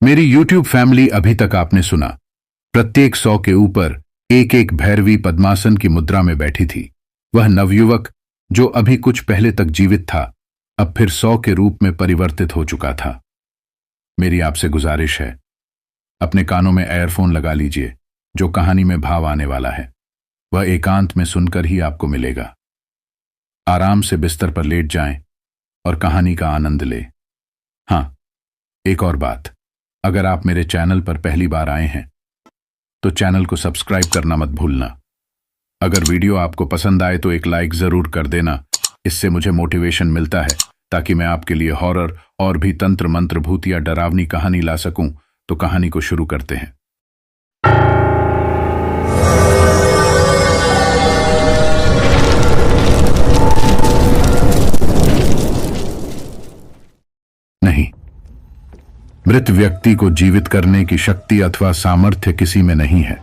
मेरी YouTube family अभी तक आपने सुना, प्रत्येक 100 के ऊपर एक एक भैरवी पद्मासन की मुद्रा में बैठी थी। वह नवयुवक जो अभी कुछ पहले तक जीवित था, अब फिर 100 के रूप में परिवर्तित हो चुका था। मेरी आपसे गुजारिश है, अपने कानों में एयरफोन लगा लीजिए। जो कहानी में भाव आने वाला है वह एकांत में सुनकर ही आपको मिलेगा। आराम से बिस्तर पर लेट जाएं और कहानी का आनंद लें। हाँ, एक और बात, अगर आप मेरे चैनल पर पहली बार आए हैं तो चैनल को सब्सक्राइब करना मत भूलना। अगर वीडियो आपको पसंद आए तो एक लाइक जरूर कर देना। इससे मुझे मोटिवेशन मिलता है ताकि मैं आपके लिए हॉरर और भी तंत्र मंत्र भूत या डरावनी कहानी ला सकूं। तो कहानी को शुरू करते हैं। नहीं, मृत व्यक्ति को जीवित करने की शक्ति अथवा सामर्थ्य किसी में नहीं है।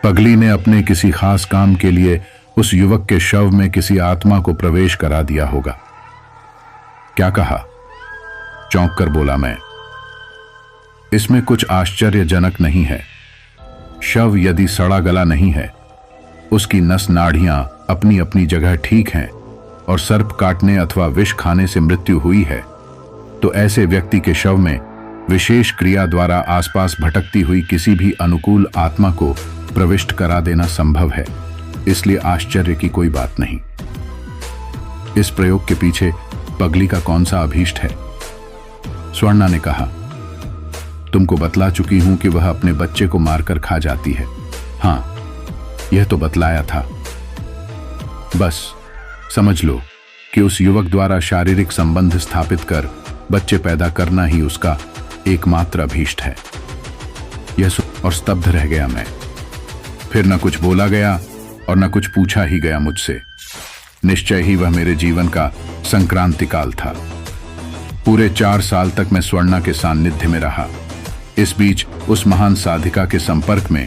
पगली ने अपने किसी खास काम के लिए उस युवक के शव में किसी आत्मा को प्रवेश करा दिया होगा। क्या कहा? चौंक कर बोला मैं। इसमें कुछ आश्चर्यजनक नहीं है। शव यदि सड़ा गला नहीं है, उसकी नस नाड़ियां अपनी अपनी जगह ठीक हैं और सर्प काटने अथवा विष खाने से मृत्यु हुई है, तो ऐसे व्यक्ति के शव में विशेष क्रिया द्वारा आसपास भटकती हुई किसी भी अनुकूल आत्मा को प्रविष्ट करा देना संभव है। इसलिए आश्चर्य की कोई बात नहीं। इस प्रयोग के पीछे पगली का कौन सा अभीष्ट है? स्वर्णा ने कहा, तुमको बतला चुकी हूं कि वह अपने बच्चे को मारकर खा जाती है। हां, यह तो बतलाया था। बस समझ लो कि उस युवक द्वारा शारीरिक संबंध स्थापित कर बच्चे पैदा करना ही उसका एकमात्र अभीष्ट है। यह सुन और स्तब्ध रह गया मैं। फिर न कुछ बोला गया और न कुछ पूछा ही गया मुझसे। निश्चय ही वह मेरे जीवन का संक्रांति काल था। पूरे 4 साल तक मैं स्वर्णा के सान्निध्य में रहा। इस बीच उस महान साधिका के संपर्क में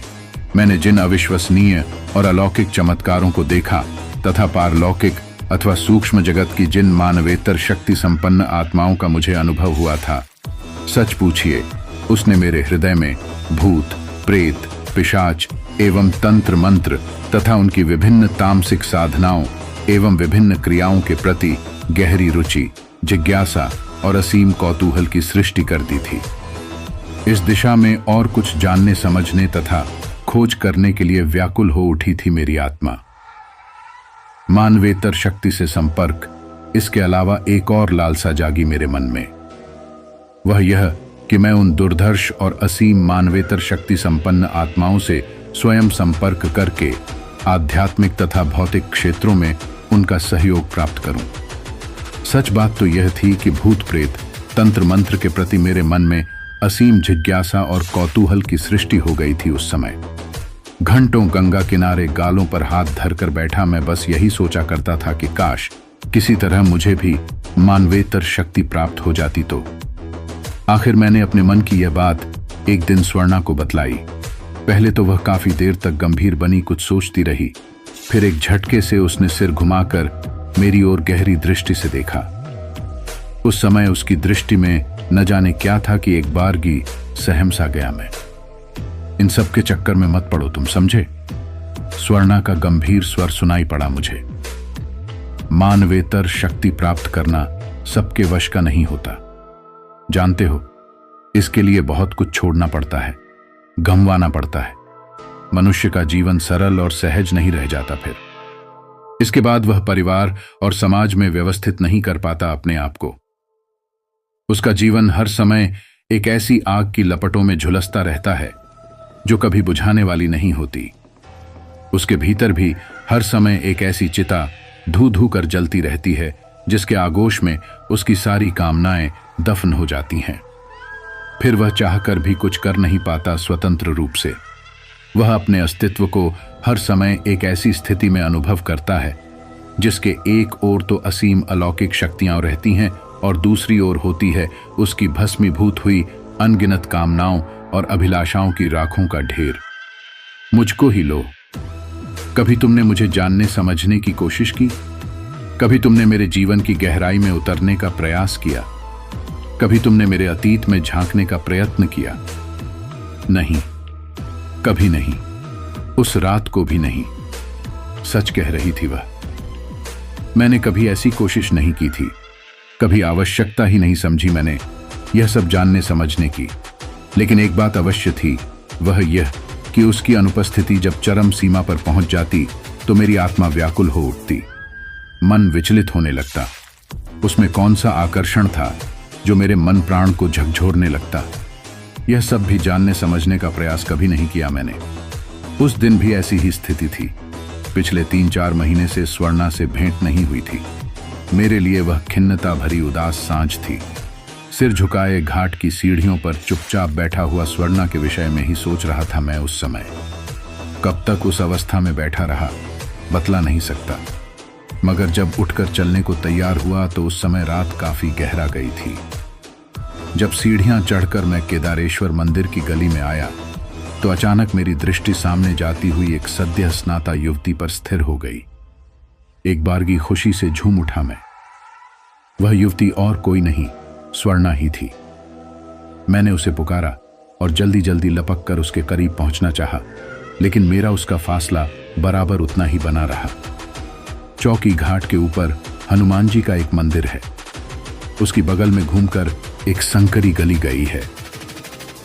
मैंने जिन अविश्वसनीय और अलौकिक चमत्कारों को देखा तथा पारलौकिक अथवा सूक्ष्म जगत की जिन मानवेतर शक्ति संपन्न आत्माओं का मुझे अनुभव हुआ था, सच पूछिए उसने मेरे हृदय में भूत, प्रेत, पिशाच एवं तंत्र मंत्र तथा उनकी विभिन्न तामसिक साधनाओं एवं विभिन्न क्रियाओं के प्रति गहरी रुचि, जिज्ञासा और असीम कौतूहल की सृष्टि कर दी थी। इस दिशा में और कुछ जानने समझने तथा खोज करने के लिए व्याकुल हो उठी थी मेरी आत्मा। मानवेतर शक्ति से संपर्क, इसके अलावा एक और लालसा जागी मेरे मन में। वह यह कि मैं उन दुर्धर्ष और असीम मानवेतर शक्ति संपन्न आत्माओं से स्वयं संपर्क करके आध्यात्मिक तथा भौतिक क्षेत्रों में उनका सहयोग प्राप्त करूं। सच बात तो यह थी कि भूत प्रेत तंत्र मंत्र के प्रति मेरे मन में असीम जिज्ञासा और कौतूहल की सृष्टि हो गई थी। उस समय घंटों गंगा किनारे गालों पर हाथ धरकर बैठा मैं बस यही सोचा करता था कि काश किसी तरह मुझे भी मानवेतर शक्ति प्राप्त हो जाती तो। आखिर मैंने अपने मन की यह बात एक दिन स्वर्णा को बतलाई। पहले तो वह काफी देर तक गंभीर बनी कुछ सोचती रही। फिर एक झटके से उसने सिर घुमाकर मेरी ओर गहरी दृष्टि से देखा। उस समय उसकी दृष्टि में न जाने क्या था कि एक बारगी सहम सा गया मैं। इन सब के चक्कर में मत पड़ो तुम, समझे? स्वर्णा का गंभीर स्वर सुनाई पड़ा मुझे। मानवेतर शक्ति प्राप्त करना सबके वश का नहीं होता। जानते हो, इसके लिए बहुत कुछ छोड़ना पड़ता है, गंवाना पड़ता है। मनुष्य का जीवन सरल और सहज नहीं रह जाता। फिर इसके बाद वह परिवार और समाज में व्यवस्थित नहीं कर पाता अपने आप को। उसका जीवन हर समय एक ऐसी आग की लपटों में झुलसता रहता है जो कभी बुझाने वाली नहीं होती। उसके भीतर भी हर समय एक ऐसी चिता धू धू कर जलती रहती है जिसके आगोश में उसकी सारी कामनाएं दफन हो जाती हैं। फिर वह चाहकर भी कुछ कर नहीं पाता स्वतंत्र रूप से। वह अपने अस्तित्व को हर समय एक ऐसी स्थिति में अनुभव करता है जिसके एक ओर तो असीम अलौकिक शक्तियां रहती हैं और दूसरी ओर होती है उसकी भस्मीभूत हुई अनगिनत कामनाओं और अभिलाषाओं की राखों का ढेर। मुझको ही लो। कभी तुमने मुझे जानने समझने की कोशिश की? कभी तुमने मेरे जीवन की गहराई में उतरने का प्रयास किया? कभी तुमने मेरे अतीत में झांकने का प्रयत्न किया? नहीं, कभी नहीं, उस रात को भी नहीं। सच कह रही थी वह। मैंने कभी ऐसी कोशिश नहीं की थी, कभी आवश्यकता ही नहीं समझी मैंने यह सब जानने समझने की। लेकिन एक बात अवश्य थी, वह यह कि उसकी अनुपस्थिति जब चरम सीमा पर पहुंच जाती तो मेरी आत्मा व्याकुल हो उठती, मन विचलित होने लगता। उसमें कौन सा आकर्षण था जो मेरे मन प्राण को झकझोरने लगता? यह सब भी जानने समझने का प्रयास कभी नहीं किया मैंने। उस दिन भी ऐसी ही स्थिति थी। पिछले 3-4 महीने से स्वर्णा से भेंट नहीं हुई थी। मेरे लिए वह खिन्नता भरी उदास सांझ थी। सिर झुकाए घाट की सीढ़ियों पर चुपचाप बैठा हुआ स्वर्णा के विषय में ही सोच रहा था मैं उस समय। कब तक उस अवस्था में बैठा रहा बतला नहीं सकता, मगर जब उठकर चलने को तैयार हुआ तो उस समय रात काफी गहरा गई थी। जब सीढ़ियां चढ़कर मैं केदारेश्वर मंदिर की गली में आया तो अचानक मेरी दृष्टि सामने जाती हुई एक सद्य स्नाता युवती पर स्थिर हो गई। एक बारगी खुशी से झूम उठा मैं। वह युवती और कोई नहीं, स्वर्णा ही थी। मैंने उसे पुकारा और जल्दी जल्दी लपक कर उसके करीब पहुंचना चाहा, लेकिन मेरा उसका फासला बराबर उतना ही बना रहा। चौकी घाट के ऊपर हनुमान जी का एक मंदिर है। उसकी बगल में घूमकर एक संकरी गली गई है।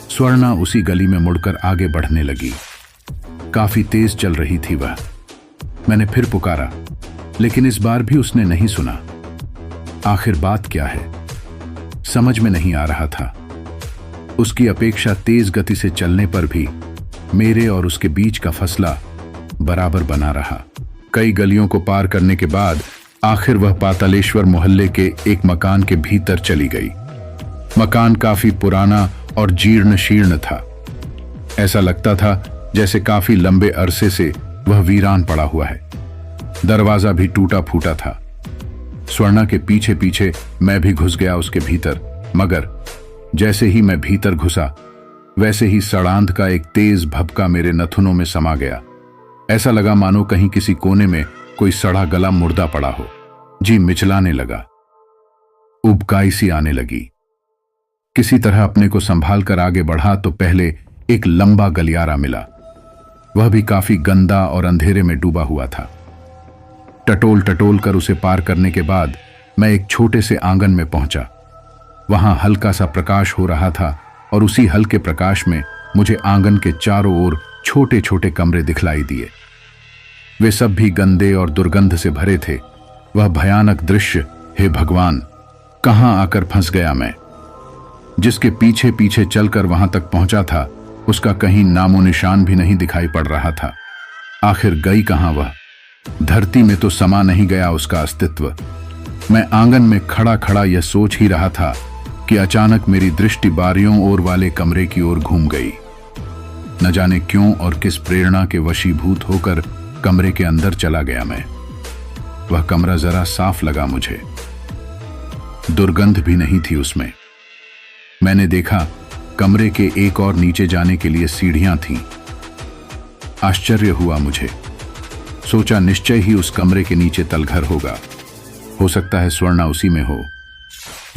स्वर्णा उसी गली में मुड़कर आगे बढ़ने लगी। काफी तेज चल रही थी वह। मैंने फिर पुकारा, लेकिन इस बार भी उसने नहीं सुना। आखिर बात क्या है, समझ में नहीं आ रहा था। उसकी अपेक्षा तेज गति से चलने पर भी मेरे और उसके बीच का फसला बराबर बना रहा। कई गलियों को पार करने के बाद आखिर वह पातालेश्वर मोहल्ले के एक मकान के भीतर चली गई। मकान काफी पुराना और जीर्ण शीर्ण था। ऐसा लगता था जैसे काफी लंबे अरसे से वह वीरान पड़ा हुआ है। दरवाजा भी टूटा फूटा था। स्वर्णा के पीछे पीछे मैं भी घुस गया उसके भीतर, मगर जैसे ही मैं भीतर घुसा वैसे ही सड़ांध का एक तेज भभका मेरे नथुनों में समा गया। ऐसा लगा मानो कहीं किसी कोने में कोई सड़ा गला मुर्दा पड़ा हो। जी मिचलाने लगा, उबकाई सी आने लगी। किसी तरह अपने को संभाल कर आगे बढ़ा तो पहले एक लंबा गलियारा मिला। वह भी काफी गंदा और अंधेरे में डूबा हुआ था। टटोल टटोल कर उसे पार करने के बाद मैं एक छोटे से आंगन में पहुंचा। वहां हल्का सा प्रकाश हो रहा था और उसी हल्के प्रकाश में मुझे आंगन के चारों ओर छोटे छोटे कमरे दिखलाई दिए। वे सब भी गंदे और दुर्गंध से भरे थे। वह भयानक दृश्य, हे भगवान, कहां आकर फंस गया मैं। जिसके पीछे पीछे चलकर वहां तक पहुंचा था उसका कहीं नामो निशान भी नहीं दिखाई पड़ रहा था। आखिर गई कहां वह? धरती में तो समा नहीं गया उसका अस्तित्व। मैं आंगन में खड़ा खड़ा यह सोच ही रहा था कि अचानक मेरी दृष्टि बारियों ओर वाले कमरे की ओर घूम गई। न जाने क्यों और किस प्रेरणा के वशीभूत होकर कमरे के अंदर चला गया मैं। वह कमरा जरा साफ लगा मुझे, दुर्गंध भी नहीं थी उसमें। मैंने देखा कमरे के एक और नीचे जाने के लिए सीढ़ियां थीं। आश्चर्य हुआ मुझे। सोचा निश्चय ही उस कमरे के नीचे तलघर होगा। हो सकता है स्वर्णा उसी में हो।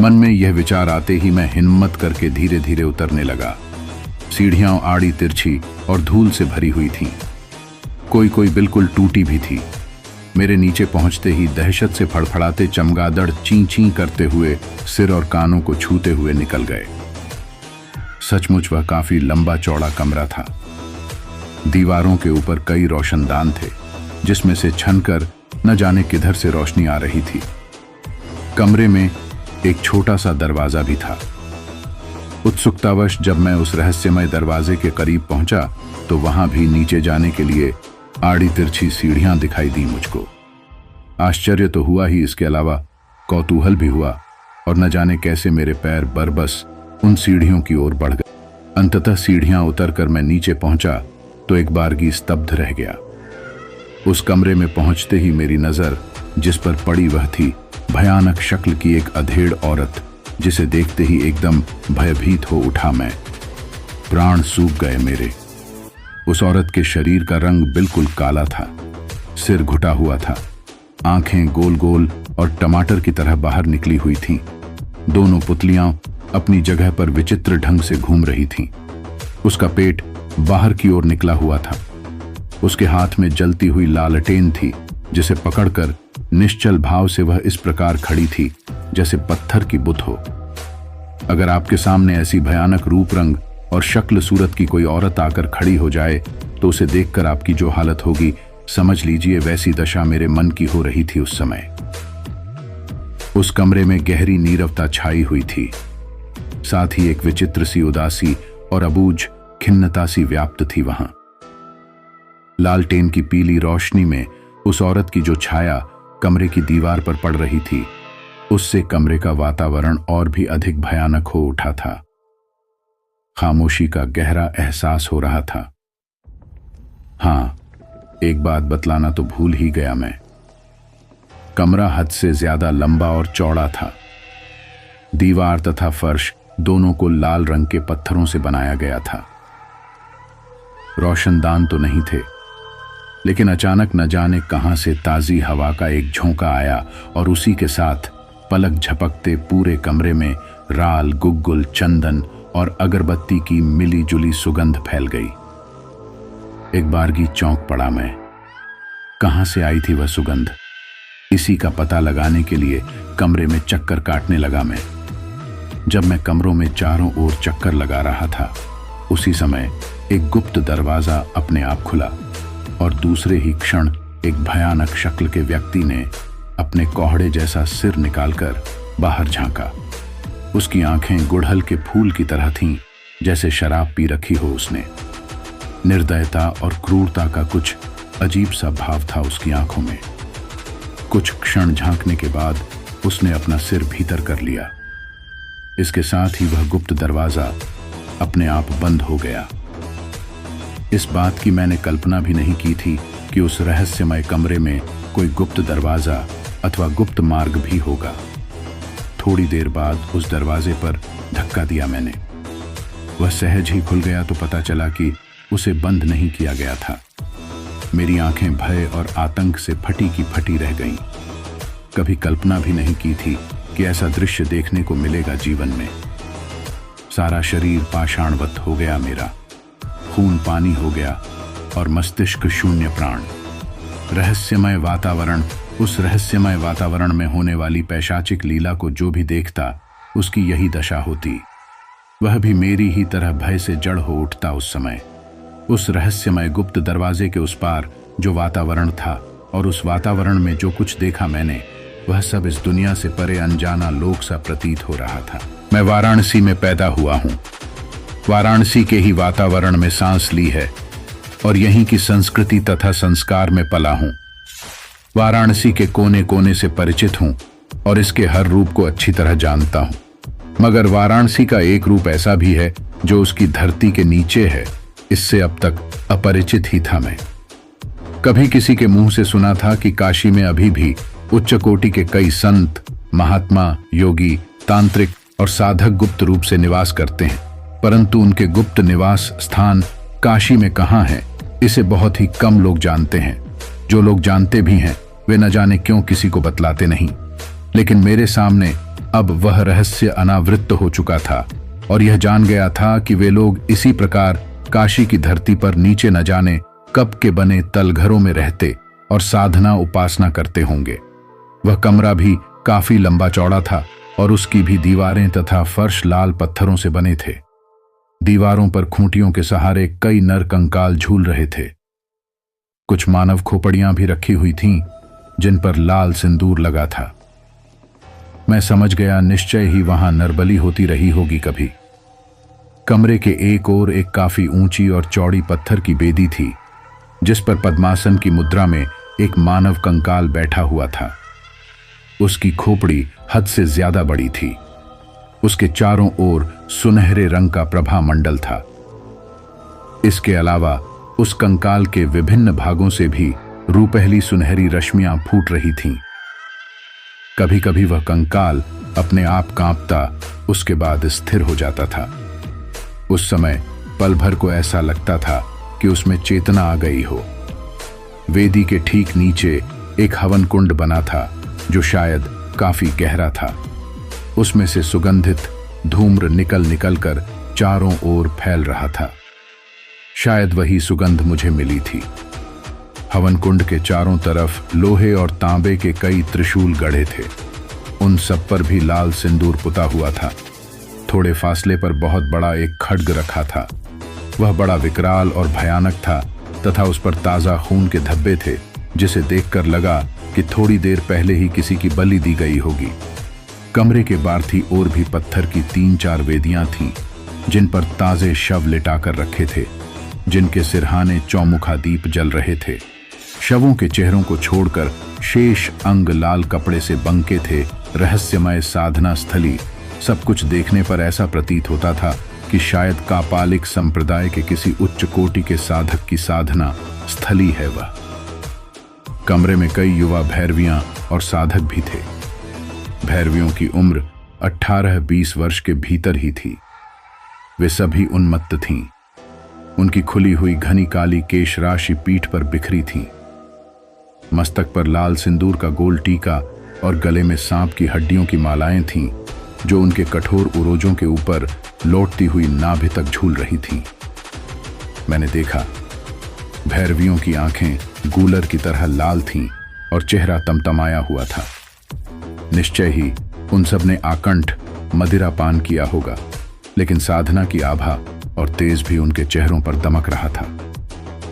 मन में यह विचार आते ही मैं हिम्मत करके धीरे धीरे उतरने लगा। सीढ़ियां आड़ी तिरछी और धूल से भरी हुई थीं। कोई कोई बिल्कुल टूटी भी थी। मेरे नीचे पहुंचते ही दहशत से फड़फड़ाते चमगादड़ चीं चीं करते हुए सिर और कानों को छूते हुए निकल गए। सचमुच वह काफी लंबा चौड़ा कमरा था। दीवारों के ऊपर कई रोशनदान थे, जिसमें से छनकर न जाने किधर से रोशनी आ रही थी। कमरे में एक छोटा सा दरवाजा भी था। उत्सुकतावश जब मैं उस रहस्यमय दरवाजे के करीब पहुंचा तो वहां भी नीचे जाने के लिए आड़ी तिरछी सीढ़ियां दिखाई दी मुझको। आश्चर्य तो हुआ ही, इसके अलावा कौतूहल भी हुआ और न जाने कैसे मेरे पैर बरबस उन सीढ़ियों की ओर बढ़ गए। अंततः सीढ़ियां उतरकर मैं नीचे पहुंचा तो एक बारगी स्तब्ध रह गया। उस कमरे में पहुंचते ही मेरी नजर जिस पर पड़ी वह थी भयानक शक्ल की एक अधेड़ औरत, जिसे देखते ही एकदम भयभीत हो उठा मैं। प्राण सूख गए मेरे। उस औरत के शरीर का रंग बिल्कुल काला था, सिर घुटा हुआ था, आंखें गोल गोल और टमाटर की तरह बाहर निकली हुई थीं। दोनों पुतलियां अपनी जगह पर विचित्र ढंग से घूम रही थीं। उसका पेट बाहर की ओर निकला हुआ था। उसके हाथ में जलती हुई लालटेन थी, जिसे पकड़कर निश्चल भाव से वह इस प्रकार खड़ी थी जैसे पत्थर की बुत हो। अगर आपके सामने ऐसी भयानक रूप रंग और शक्ल सूरत की कोई औरत आकर खड़ी हो जाए तो उसे देखकर आपकी जो हालत होगी, समझ लीजिए वैसी दशा मेरे मन की हो रही थी उस समय। उस कमरे में गहरी नीरवता छाई हुई थी, साथ ही एक विचित्र सी उदासी और अबूझ खिन्नता सी व्याप्त थी वहां। लालटेन की पीली रोशनी में उस औरत की जो छाया कमरे की दीवार पर पड़ रही थी, उससे कमरे का वातावरण और भी अधिक भयानक हो उठा था। खामोशी का गहरा एहसास हो रहा था। हाँ, एक बात बतलाना तो भूल ही गया मैं। कमरा हद से ज्यादा लंबा और चौड़ा था। दीवार तथा फर्श दोनों को लाल रंग के पत्थरों से बनाया गया था। रोशनदान तो नहीं थे, लेकिन अचानक न जाने कहां से ताजी हवा का एक झोंका आया और उसी के साथ पलक झपकते पूरे कमरे में राल, गुग्गुल, चंदन और अगरबत्ती की मिली जुली सुगंध फैल गई। एक बारगी चौंक पड़ा मैं। कहां से आई थी वह सुगंध? इसी का पता लगाने के लिए कमरे में चक्कर काटने लगा मैं। जब मैं कमरों में चारों ओर चक्कर लगा रहा था, उसी समय एक गुप्त दरवाजा अपने आप खुला और दूसरे ही क्षण एक भयानक शक्ल के व्यक्ति ने अपने कोहड़े जैसा सिर निकालकर बाहर झांका। उसकी आंखें गुड़हल के फूल की तरह थीं, जैसे शराब पी रखी हो उसने। निर्दयता और क्रूरता का कुछ अजीब सा भाव था उसकी आंखों में। कुछ क्षण झांकने के बाद उसने अपना सिर भीतर कर लिया। इसके साथ ही वह गुप्त दरवाजा अपने आप बंद हो गया। इस बात की मैंने कल्पना भी नहीं की थी कि उस रहस्यमय कमरे में कोई गुप्त दरवाजा अथवा गुप्त मार्ग भी होगा। थोड़ी देर बाद उस दरवाजे पर धक्का दिया मैंने। वह सहज ही खुल गया तो पता चला कि उसे बंद नहीं किया गया था। मेरी आंखें भय और आतंक से फटी की फटी रह गईं। कभी कल्पना भी नहीं की थी कि ऐसा दृश्य देखने को मिलेगा जीवन में। सारा शरीर पाषाणवत हो गया मेरा, खून पानी हो गया और मस्तिष्क शून्य प्राण। रहस्यमय वातावरण, उस रहस्यमय वातावरण में होने वाली पैशाचिक लीला को जो भी देखता, उसकी यही दशा होती। वह भी मेरी ही तरह भय से जड़ हो उठता उस समय। उस रहस्यमय गुप्त दरवाजे के उस पार जो वातावरण था और उस वातावरण में जो कुछ देखा मैंने, वह सब इस दुनिया से परे अनजाना लोक सा प्रतीत हो रहा था। मैं वाराणसी में पैदा हुआ हूं, वाराणसी के ही वातावरण में सांस ली है और यहीं की संस्कृति तथा संस्कार में पला हूं। वाराणसी के कोने कोने से परिचित हूं और इसके हर रूप को अच्छी तरह जानता हूं। मगर वाराणसी का एक रूप ऐसा भी है जो उसकी धरती के नीचे है, इससे अब तक अपरिचित ही था मैं। कभी किसी के मुंह से सुना था कि काशी में अभी भी उच्च कोटि के कई संत, महात्मा, योगी, तांत्रिक और साधक गुप्त रूप से निवास करते हैं, परंतु उनके गुप्त निवास स्थान काशी में कहाँ है, इसे बहुत ही कम लोग जानते हैं। जो लोग जानते भी हैं वे न जाने क्यों किसी को बतलाते नहीं। लेकिन मेरे सामने अब वह रहस्य अनावृत्त हो चुका था और यह जान गया था कि वे लोग इसी प्रकार काशी की धरती पर नीचे न जाने कब के बने तलघरों में रहते और साधना उपासना करते होंगे। वह कमरा भी काफी लंबा चौड़ा था और उसकी भी दीवारें तथा फर्श लाल पत्थरों से बने थे। दीवारों पर खूंटियों के सहारे कई नर कंकाल झूल रहे थे। कुछ मानव खोपड़ियां भी रखी हुई थीं, जिन पर लाल सिंदूर लगा था। मैं समझ गया निश्चय ही वहां नरबली होती रही होगी कभी। कमरे के एक ओर एक काफी ऊंची और चौड़ी पत्थर की बेदी थी, जिस पर पद्मासन की मुद्रा में एक मानव कंकाल बैठा हुआ था। उसकी खोपड़ी हद से ज्यादा बड़ी थी। उसके चारों ओर सुनहरे रंग का प्रभा मंडल था। इसके अलावा उस कंकाल के विभिन्न भागों से भी रूपहली सुनहरी रश्मियां फूट रही थीं। कभी कभी वह कंकाल अपने आप कांपता, उसके बाद स्थिर हो जाता था। उस समय पल भर को ऐसा लगता था कि उसमें चेतना आ गई हो। वेदी के ठीक नीचे एक हवन कुंड बना था, जो शायद काफी गहरा था। उसमें से सुगंधित धूम्र निकल निकल कर चारों ओर फैल रहा था। शायद वही सुगंध मुझे मिली थी। हवन कुंड के चारों तरफ लोहे और तांबे के कई त्रिशूल गढ़े थे। उन सब पर भी लाल सिंदूर पुता हुआ था। थोड़े फासले पर बहुत बड़ा एक खड्ग रखा था। वह बड़ा विकराल और भयानक था तथा उस पर ताजा खून के धब्बे थे, जिसे देखकर लगा कि थोड़ी देर पहले ही किसी की बलि दी गई होगी। कमरे के बार्थी और भी पत्थर की 3-4 वेदियां थीं, जिन पर ताजे शव लिटाकर रखे थे, जिनके सिरहाने चौमुखा दीप जल रहे थे। शवों के चेहरों को छोड़कर शेष अंग लाल कपड़े से बंके थे। रहस्यमय साधना स्थली। सब कुछ देखने पर ऐसा प्रतीत होता था कि शायद कापालिक संप्रदाय के किसी उच्च कोटि के साधक की साधना स्थली है वह। कमरे में कई युवा भैरवियां और साधक भी थे। भैरवियों की उम्र 18-20 वर्ष के भीतर ही थी। वे सभी उन्मत्त थीं। उनकी खुली हुई घनी काली केश राशि पीठ पर बिखरी थी। मस्तक पर लाल सिंदूर का गोल टीका और गले में सांप की हड्डियों की मालाएं थीं, जो उनके कठोर उरोजों के ऊपर लौटती हुई नाभि तक झूल रही थीं। मैंने देखा, भैरवियों की आंखें गूलर की तरह लाल थीं और चेहरा तमतमाया हुआ था। निश्चय ही उन सब ने आकंठ मदिरा पान किया होगा, लेकिन साधना की आभा और तेज भी उनके चेहरों पर दमक रहा था।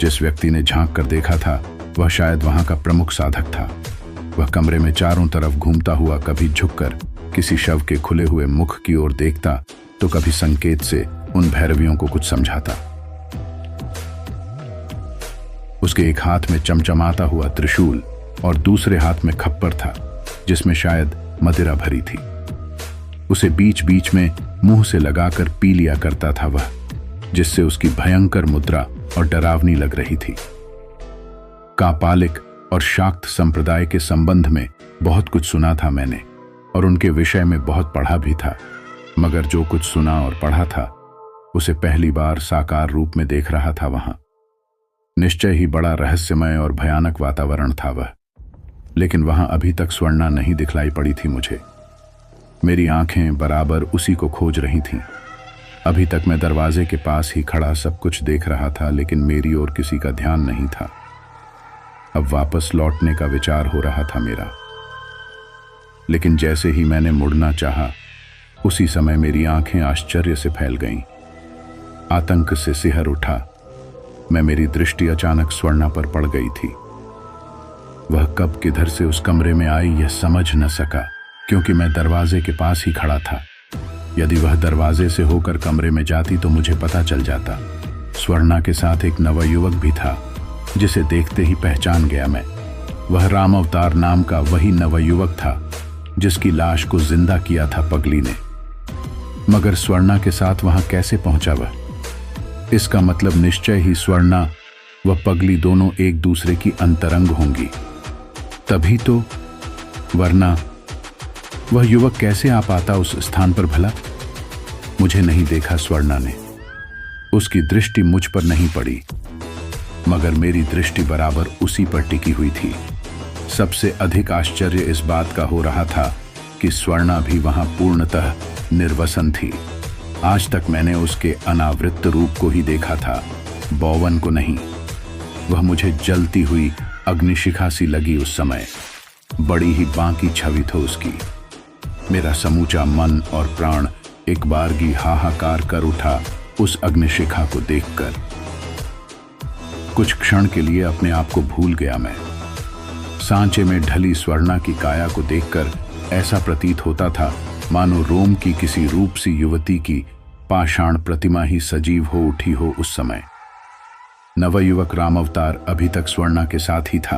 जिस व्यक्ति ने झांक कर देखा था, वह शायद वहां का प्रमुख साधक था। वह कमरे में चारों तरफ घूमता हुआ कभी झुककर किसी शव के खुले हुए मुख की ओर देखता, तो कभी संकेत से उन भैरवियों को कुछ समझाता। उसके एक हाथ में चमचमाता हुआ त्रिशूल और दूसरे हाथ में खप्पर था, जिसमें शायद मदिरा भरी थी। उसे बीच बीच में मुंह से लगाकर पी लिया करता था वह, जिससे उसकी भयंकर मुद्रा और डरावनी लग रही थी। कापालिक और शाक्त संप्रदाय के संबंध में बहुत कुछ सुना था मैंने, और उनके विषय में बहुत पढ़ा भी था, मगर जो कुछ सुना और पढ़ा था, उसे पहली बार साकार रूप में देख रहा था वहां। निश्चय ही बड़ा रहस्यमय और भयानक वातावरण था वह, लेकिन वहां अभी तक स्वर्णा नहीं दिखलाई पड़ी थी मुझे। मेरी आंखें बराबर उसी को खोज रही थीं। अभी तक मैं दरवाजे के पास ही खड़ा सब कुछ देख रहा था, लेकिन मेरी ओर किसी का ध्यान नहीं था। अब वापस लौटने का विचार हो रहा था मेरा, लेकिन जैसे ही मैंने मुड़ना चाहा, उसी समय मेरी आंखें आश्चर्य से फैल गईं। आतंक से सिहर उठा मैं। मेरी दृष्टि अचानक स्वर्णा पर पड़ गई थी। वह कब किधर से उस कमरे में आई यह समझ न सका, क्योंकि मैं दरवाजे के पास ही खड़ा था। यदि वह दरवाजे से होकर कमरे में जाती तो मुझे पता चल जाता। स्वर्णा के साथ एक नवयुवक भी था, जिसे देखते ही पहचान गया मैं। वह राम अवतार नाम का वही नवयुवक था, जिसकी लाश को जिंदा किया था पगली ने। मगर स्वर्णा के साथ वहां कैसे पहुंचा वह? इसका मतलब निश्चय ही स्वर्णा व पगली दोनों एक दूसरे की अंतरंग होंगी, तभी तो। वरना वह युवक कैसे आ पाता उस स्थान पर भला? मुझे नहीं देखा स्वर्णा ने। उसकी दृष्टि मुझ पर नहीं पड़ी, मगर मेरी दृष्टि बराबर उसी पर टिकी हुई थी। सबसे अधिक आश्चर्य इस बात का हो रहा था कि स्वर्णा भी वहां पूर्णतः निर्वसन थी। आज तक मैंने उसके अनावृत रूप को ही देखा था, बौवन को नहीं। वह मुझे जलती हुई अग्निशिखा सी लगी उस समय। बड़ी ही बांकी छवि थी उसकी। मेरा समूचा मन और प्राण एक बारगी हाहाकार कर उठा उस अग्निशिखा को देखकर। कुछ क्षण के लिए अपने आप को भूल गया मैं। सांचे में ढली स्वर्णा की काया को देखकर ऐसा प्रतीत होता था मानो रोम की किसी रूपसी युवती की पाषाण प्रतिमा ही सजीव हो उठी हो उस समय। नवयुवक राम अवतार अभी तक स्वर्णा के साथ ही था।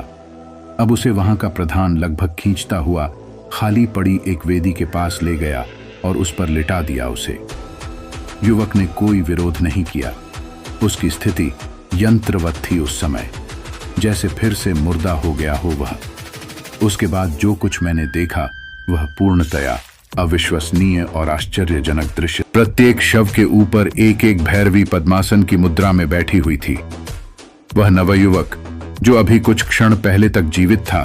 अब उसे वहां का प्रधान लगभग खींचता हुआ खाली पड़ी एक वेदी के पास ले गया और उस पर लिटा दिया उसे। युवक ने कोई विरोध नहीं किया। उसकी स्थिति यंत्रवत थी उस समय, जैसे फिर से मुर्दा हो गया हो वह। उसके बाद जो कुछ मैंने देखा वह पूर्णतया अविश्वसनीय और आश्चर्यजनक दृश्य। प्रत्येक शव के ऊपर एक एक भैरवी पद्मासन की मुद्रा में बैठी हुई थी। वह नवयुवक जो अभी कुछ क्षण पहले तक जीवित था,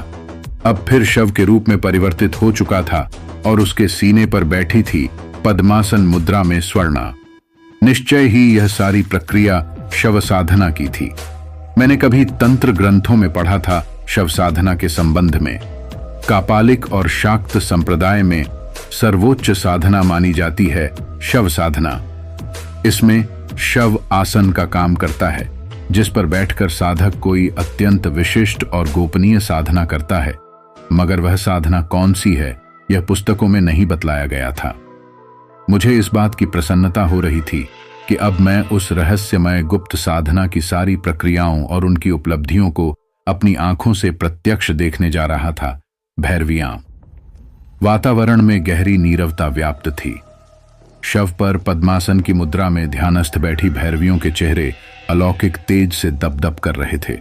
अब फिर शव के रूप में परिवर्तित हो चुका था और उसके सीने पर बैठी थी पद्मासन मुद्रा में स्वर्णा। निश्चय ही यह सारी प्रक्रिया शव साधना की थी। मैंने कभी तंत्र ग्रंथों में पढ़ा था शव साधना के संबंध में। कापालिक और शाक्त संप्रदाय में सर्वोच्च साधना मानी जाती है शव साधना। इसमें शव आसन का काम करता है, जिस पर बैठकर साधक कोई अत्यंत विशिष्ट और गोपनीय साधना करता है, मगर वह साधना कौन सी है यह पुस्तकों में नहीं बतलाया गया था। मुझे इस बात की प्रसन्नता हो रही थी कि अब मैं उस रहस्यमय गुप्त साधना की सारी प्रक्रियाओं और उनकी उपलब्धियों को अपनी आंखों से प्रत्यक्ष देखने जा रहा था। भैरवियां। वातावरण में गहरी नीरवता व्याप्त थी। शव पर पद्मासन की मुद्रा में ध्यानस्थ बैठी भैरवियों के चेहरे अलौकिक तेज से दपदप कर रहे थे।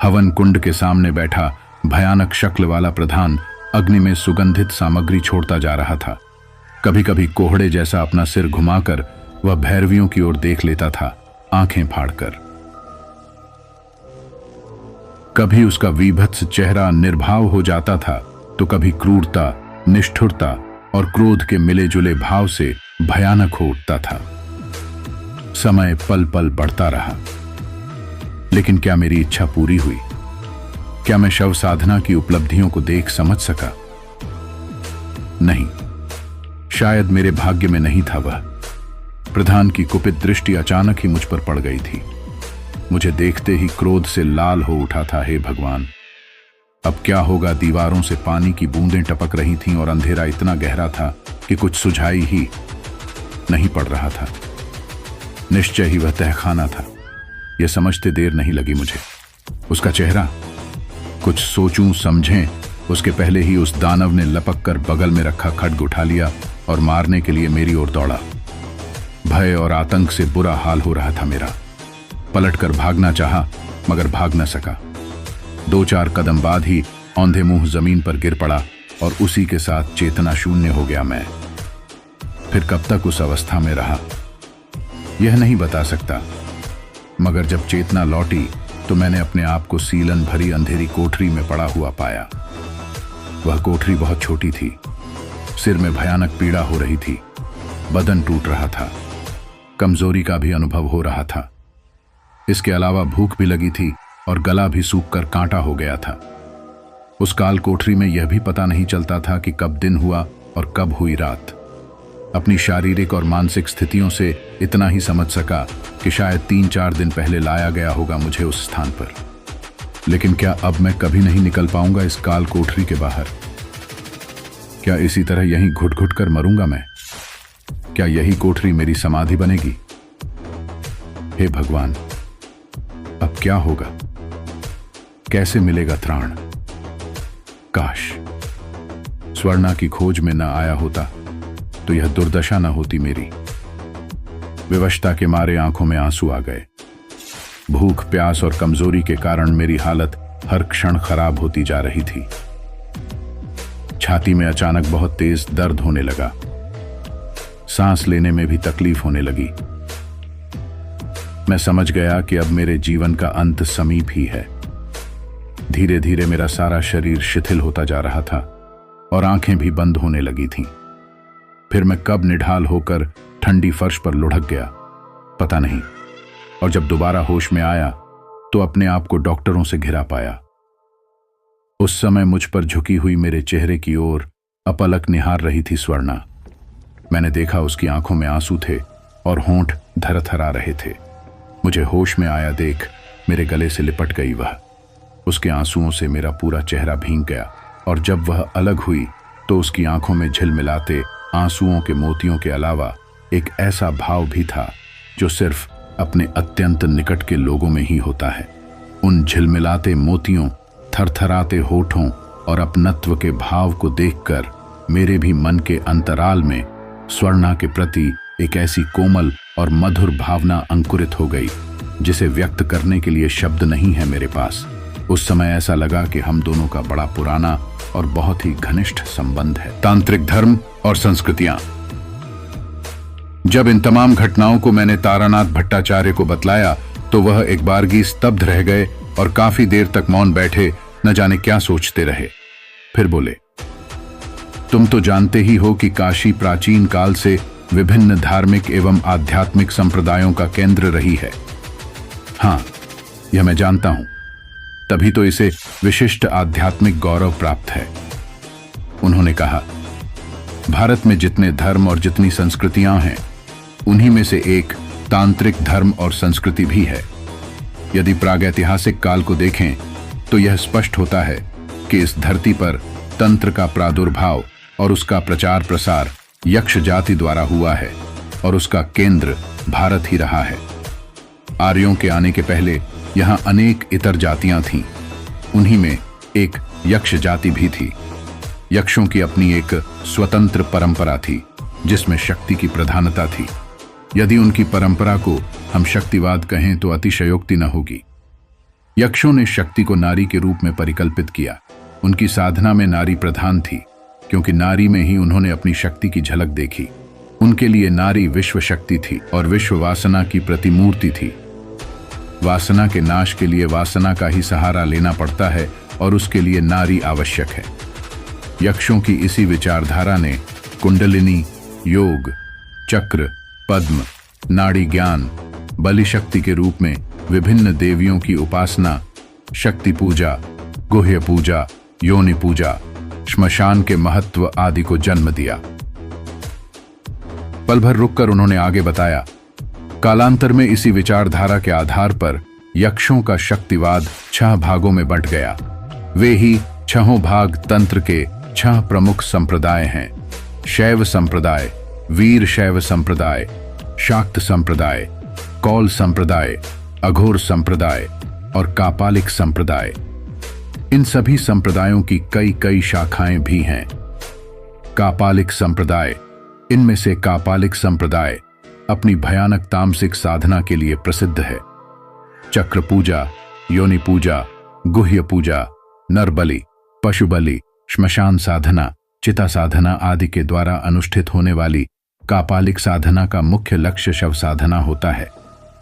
हवन कुंड के सामने बैठा भयानक शक्ल वाला प्रधान अग्नि में सुगंधित सामग्री छोड़ता जा रहा था। कभी कभी कोहड़े जैसा अपना सिर घुमाकर वह भैरवियों की ओर देख लेता था, आंखें फाड़कर। कभी उसका वीभत्स चेहरा निर्भाव हो जाता था, तो कभी क्रूरता, निष्ठुरता और क्रोध के मिले जुले भाव से भयानक हो उठता था। समय पल पल बढ़ता रहा, लेकिन क्या मेरी इच्छा पूरी हुई? क्या मैं शव साधना की उपलब्धियों को देख समझ सका? नहीं, शायद मेरे भाग्य में नहीं था वह। प्रधान की कुपित दृष्टि अचानक ही मुझ पर पड़ गई थी। मुझे देखते ही क्रोध से लाल हो उठा था। हे भगवान, अब क्या होगा? दीवारों से पानी की बूंदें टपक रही थीं और अंधेरा इतना गहरा था कि कुछ सुझाई ही नहीं पड़ रहा था। निश्चय ही वह तहखाना था। यह समझते देर नहीं लगी मुझे। उसका चेहरा, कुछ सोचूं समझें उसके पहले ही उस दानव ने लपक कर बगल में रखा खड्ग उठा लिया और मारने के लिए मेरी ओर दौड़ा। भय और आतंक से बुरा हाल हो रहा था मेरा। पलटकर भागना चाहा, मगर भाग न सका। 2-4 कदम बाद ही औंधे मुंह जमीन पर गिर पड़ा और उसी के साथ चेतना शून्य हो गया मैं। फिर कब तक उस अवस्था में रहा यह नहीं बता सकता, मगर जब चेतना लौटी तो मैंने अपने आप को सीलन भरी अंधेरी कोठरी में पड़ा हुआ पाया। वह कोठरी बहुत छोटी थी। सिर में भयानक पीड़ा हो रही थी। बदन टूट रहा था। कमजोरी का भी अनुभव हो रहा था। इसके अलावा भूख भी लगी थी और गला भी सूखकर कांटा हो गया था। उस काल कोठरी में यह भी पता नहीं चलता था कि कब दिन हुआ और कब हुई रात। अपनी शारीरिक और मानसिक स्थितियों से इतना ही समझ सका कि शायद 3-4 दिन पहले लाया गया होगा मुझे उस स्थान पर। लेकिन क्या अब मैं कभी नहीं निकल पाऊंगा इस काल कोठरी के बाहर? क्या इसी तरह यहीं घुट घुट कर मरूंगा मैं? क्या यही कोठरी मेरी समाधि बनेगी? हे भगवान, अब क्या होगा? कैसे मिलेगा त्राण? काश स्वर्णा की खोज में न आया होता तो यह दुर्दशा न होती मेरी। विवशता के मारे आंखों में आंसू आ गए। भूख, प्यास और कमजोरी के कारण मेरी हालत हर क्षण खराब होती जा रही थी। छाती में अचानक बहुत तेज दर्द होने लगा। सांस लेने में भी तकलीफ होने लगी। मैं समझ गया कि अब मेरे जीवन का अंत समीप ही है। धीरे धीरे मेरा सारा शरीर शिथिल होता जा रहा था और आंखें भी बंद होने लगी थीं। फिर मैं कब निढाल होकर ठंडी फर्श पर लुढ़क गया, पता नहीं। और जब दोबारा होश में आया तो अपने आप को डॉक्टरों से घिरा पाया। उस समय मुझ पर झुकी हुई मेरे चेहरे की ओर अपलक निहार रही थी स्वर्णा। मैंने देखा उसकी आंखों में आंसू थे और होंठ थरथरा रहे थे। मुझे होश में आया देख मेरे गले से लिपट गई वह। उसके आंसुओं से मेरा पूरा चेहरा भींग गया और जब वह अलग हुई तो उसकी आंखों में झिलमिलाते आंसुओं के मोतियों के अलावा एक ऐसा भाव भी था जो सिर्फ अपने अत्यंत निकट के लोगों में ही होता है। उन झिलमिलाते मोतियों, थरथराते होठों और अपनत्व के भाव को देखकर मेरे भी मन के अंतराल में स्वर्णा के प्रति एक ऐसी कोमल और मधुर भावना अंकुरित हो गई जिसे व्यक्त करने के लिए शब्द नहीं है मेरे पास। उस समय ऐसा लगा कि हम दोनों का बड़ा पुराना और बहुत ही घनिष्ठ संबंध है। तांत्रिक धर्म और संस्कृतियां। जब इन तमाम घटनाओं को मैंने तारानाथ भट्टाचार्य को बतलाया तो वह एक बारगी स्तब्ध रह गए और काफी देर तक मौन बैठे, न जाने क्या सोचते रहे। फिर बोले, तुम तो जानते ही हो कि काशी प्राचीन काल से विभिन्न धार्मिक एवं आध्यात्मिक संप्रदायों का केंद्र रही है। हाँ, यह मैं जानता हूं, तभी तो इसे विशिष्ट आध्यात्मिक गौरव प्राप्त है। उन्होंने कहा, भारत में जितने धर्म और जितनी संस्कृतियां हैं, उन्हीं में से एक तांत्रिक धर्म और संस्कृति भी है। यदि प्रागैतिहासिक काल को देखें तो यह स्पष्ट होता है कि इस धरती पर तंत्र का प्रादुर्भाव और उसका प्रचार प्रसार यक्ष जाति द्वारा हुआ है और उसका केंद्र भारत ही रहा है। आर्यों के आने के पहले यहाँ अनेक इतर जातियां थीं। उन्हीं में एक यक्ष जाति भी थी। यक्षों की अपनी एक स्वतंत्र परंपरा थी जिसमें शक्ति की प्रधानता थी। यदि उनकी परंपरा को हम शक्तिवाद कहें तो अतिशयोक्ति न होगी। यक्षों ने शक्ति को नारी के रूप में परिकल्पित किया। उनकी साधना में नारी प्रधान थी, क्योंकि नारी में ही उन्होंने अपनी शक्ति की झलक देखी। उनके लिए नारी विश्व शक्ति थी और विश्व वासना की प्रतिमूर्ति थी। वासना के नाश के लिए वासना का ही सहारा लेना पड़ता है और उसके लिए नारी आवश्यक है। यक्षों की इसी विचारधारा ने कुंडलिनी, योग, चक्र, पद्म, नाड़ी ज्ञान, बलि शक्ति के रूप में विभिन्न देवियों की उपासना, शक्ति पूजा, गुह्य पूजा, योनि पूजा, श्मशान के महत्व आदि को जन्म दिया। पल भर रुककर उन्होंने आगे बताया, कालांतर में इसी विचारधारा के आधार पर यक्षों का शक्तिवाद 6 भागों में बंट गया। वे ही 6 भाग तंत्र के 6 प्रमुख संप्रदाय हैं: शैव संप्रदाय, वीर शैव संप्रदाय, शाक्त संप्रदाय, कौल संप्रदाय, अघोर संप्रदाय और कापालिक संप्रदाय। इन सभी संप्रदायों की कई कई शाखाएं भी हैं। कापालिक संप्रदाय, इनमें से कापालिक संप्रदाय अपनी भयानक तामसिक साधना के लिए प्रसिद्ध है। चक्र पूजा, योनि पूजा, गुह्य पूजा, नरबलि, पशु बलि, श्मशान साधना, चिता साधना आदि के द्वारा अनुष्ठित होने वाली कापालिक साधना का मुख्य लक्ष्य शव साधना होता है,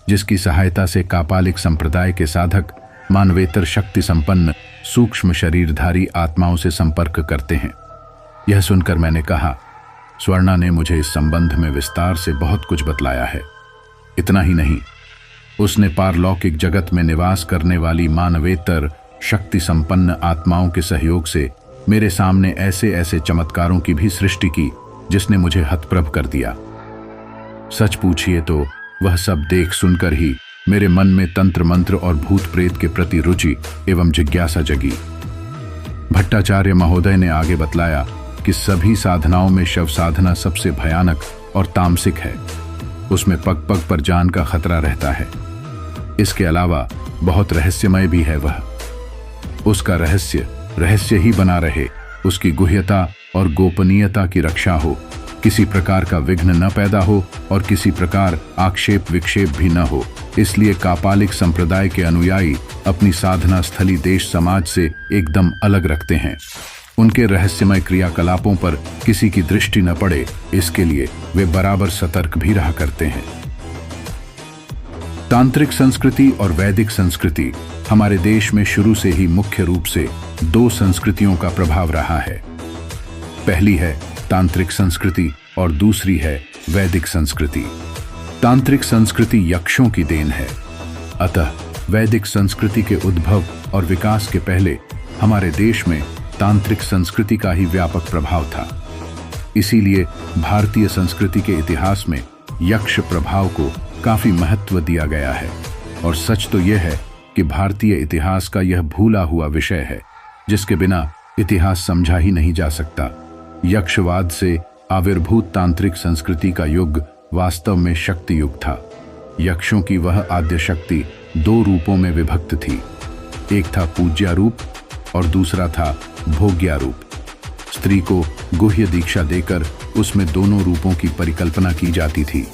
जिसकी सहायता से कापालिक संप्रदाय के साधक मानवेतर शक्ति संपन्न सूक्ष्म शरीरधारी आत्माओं से संपर्क करते हैं। यह सुनकर मैंने कहा, स्वर्णा ने मुझे इस संबंध में विस्तार से बहुत कुछ बतलाया है। इतना ही नहीं, उसने पारलौकिक जगत में निवास करने वाली मानवेतर शक्ति संपन्न आत्माओं के सहयोग से मेरे सामने ऐसे ऐसे चमत्कारों की भी सृष्टि की जिसने मुझे हतप्रभ कर दिया। सच पूछिए तो वह सब देख सुनकर ही मेरे मन में तंत्र मंत्र और भूत प्रेत के प्रति रुचि एवं जिज्ञासा जगी। भट्टाचार्य महोदय ने आगे बतलाया कि सभी साधनाओं में शव साधना सबसे भयानक और तामसिक है। उसमें पग पग पर जान का खतरा रहता है। इसके अलावा बहुत रहस्यमय भी है वह। उसका रहस्य रहस्य ही बना रहे, उसकी गुह्यता और गोपनीयता की रक्षा हो, किसी प्रकार का विघ्न न पैदा हो और किसी प्रकार आक्षेप विक्षेप भी न हो। इसलिए कापालिक संप्रदाय के अनुयायी अपनी साधना स्थली देश समाज से एकदम अलग रखते हैं। उनके रहस्यमय क्रियाकलापों पर किसी की दृष्टि न पड़े, इसके लिए वे बराबर सतर्क भी रहा करते हैं। तांत्रिक संस्कृति और वैदिक संस्कृति हमारे देश में शुरू से ही मुख्य रूप से 2 संस्कृतियों का प्रभाव रहा है। पहली है तांत्रिक संस्कृति और दूसरी है वैदिक संस्कृति। तांत्रिक संस्कृति यक्षों की देन है, अतः वैदिक संस्कृति के उद्भव और विकास के पहले हमारे देश में तांत्रिक संस्कृति का ही व्यापक प्रभाव था। इसीलिए भारतीय संस्कृति के इतिहास में यक्ष प्रभाव को काफी महत्व दिया गया है। और सच तो यह है कि भारतीय इतिहास का यह भूला हुआ विषय है जिसके बिना इतिहास समझा ही नहीं जा सकता। यक्षवाद से आविर्भूत तांत्रिक संस्कृति का युग वास्तव में शक्ति युग था। यक्षों की वह आद्य शक्ति 2 रूपों में विभक्त थी। एक था पूज्या रूप और दूसरा था भोग्या रूप। स्त्री को गुह्य दीक्षा देकर उसमें दोनों रूपों की परिकल्पना की जाती थी।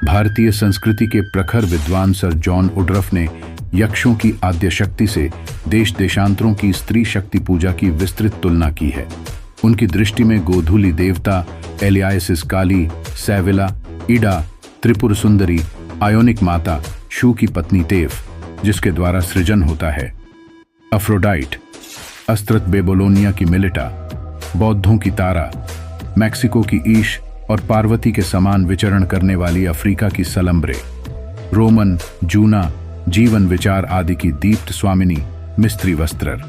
भारतीय संस्कृति के प्रखर विद्वान सर जॉन वुडरफ ने यक्षों की आद्य शक्ति से देश देशांतरों की स्त्री शक्ति पूजा की विस्तृत तुलना की है। उनकी दृष्टि में गोधूली देवता, एलियासिस काली, सैविला, ईडा, त्रिपुर सुंदरी, आयोनिक माता, शू की पत्नी तेफ जिसके द्वारा सृजन होता है, अफ्रोडाइट, अस्त्रत बेबोलोनिया की मिलिटा, बौद्धों की तारा, मैक्सिको की ईश और पार्वती के समान विचरण करने वाली अफ्रीका की सलम्ब्रे, रोमन, जूना, जीवन विचार आदि की दीप्त स्वामिनी मिस्त्री वस्त्रर,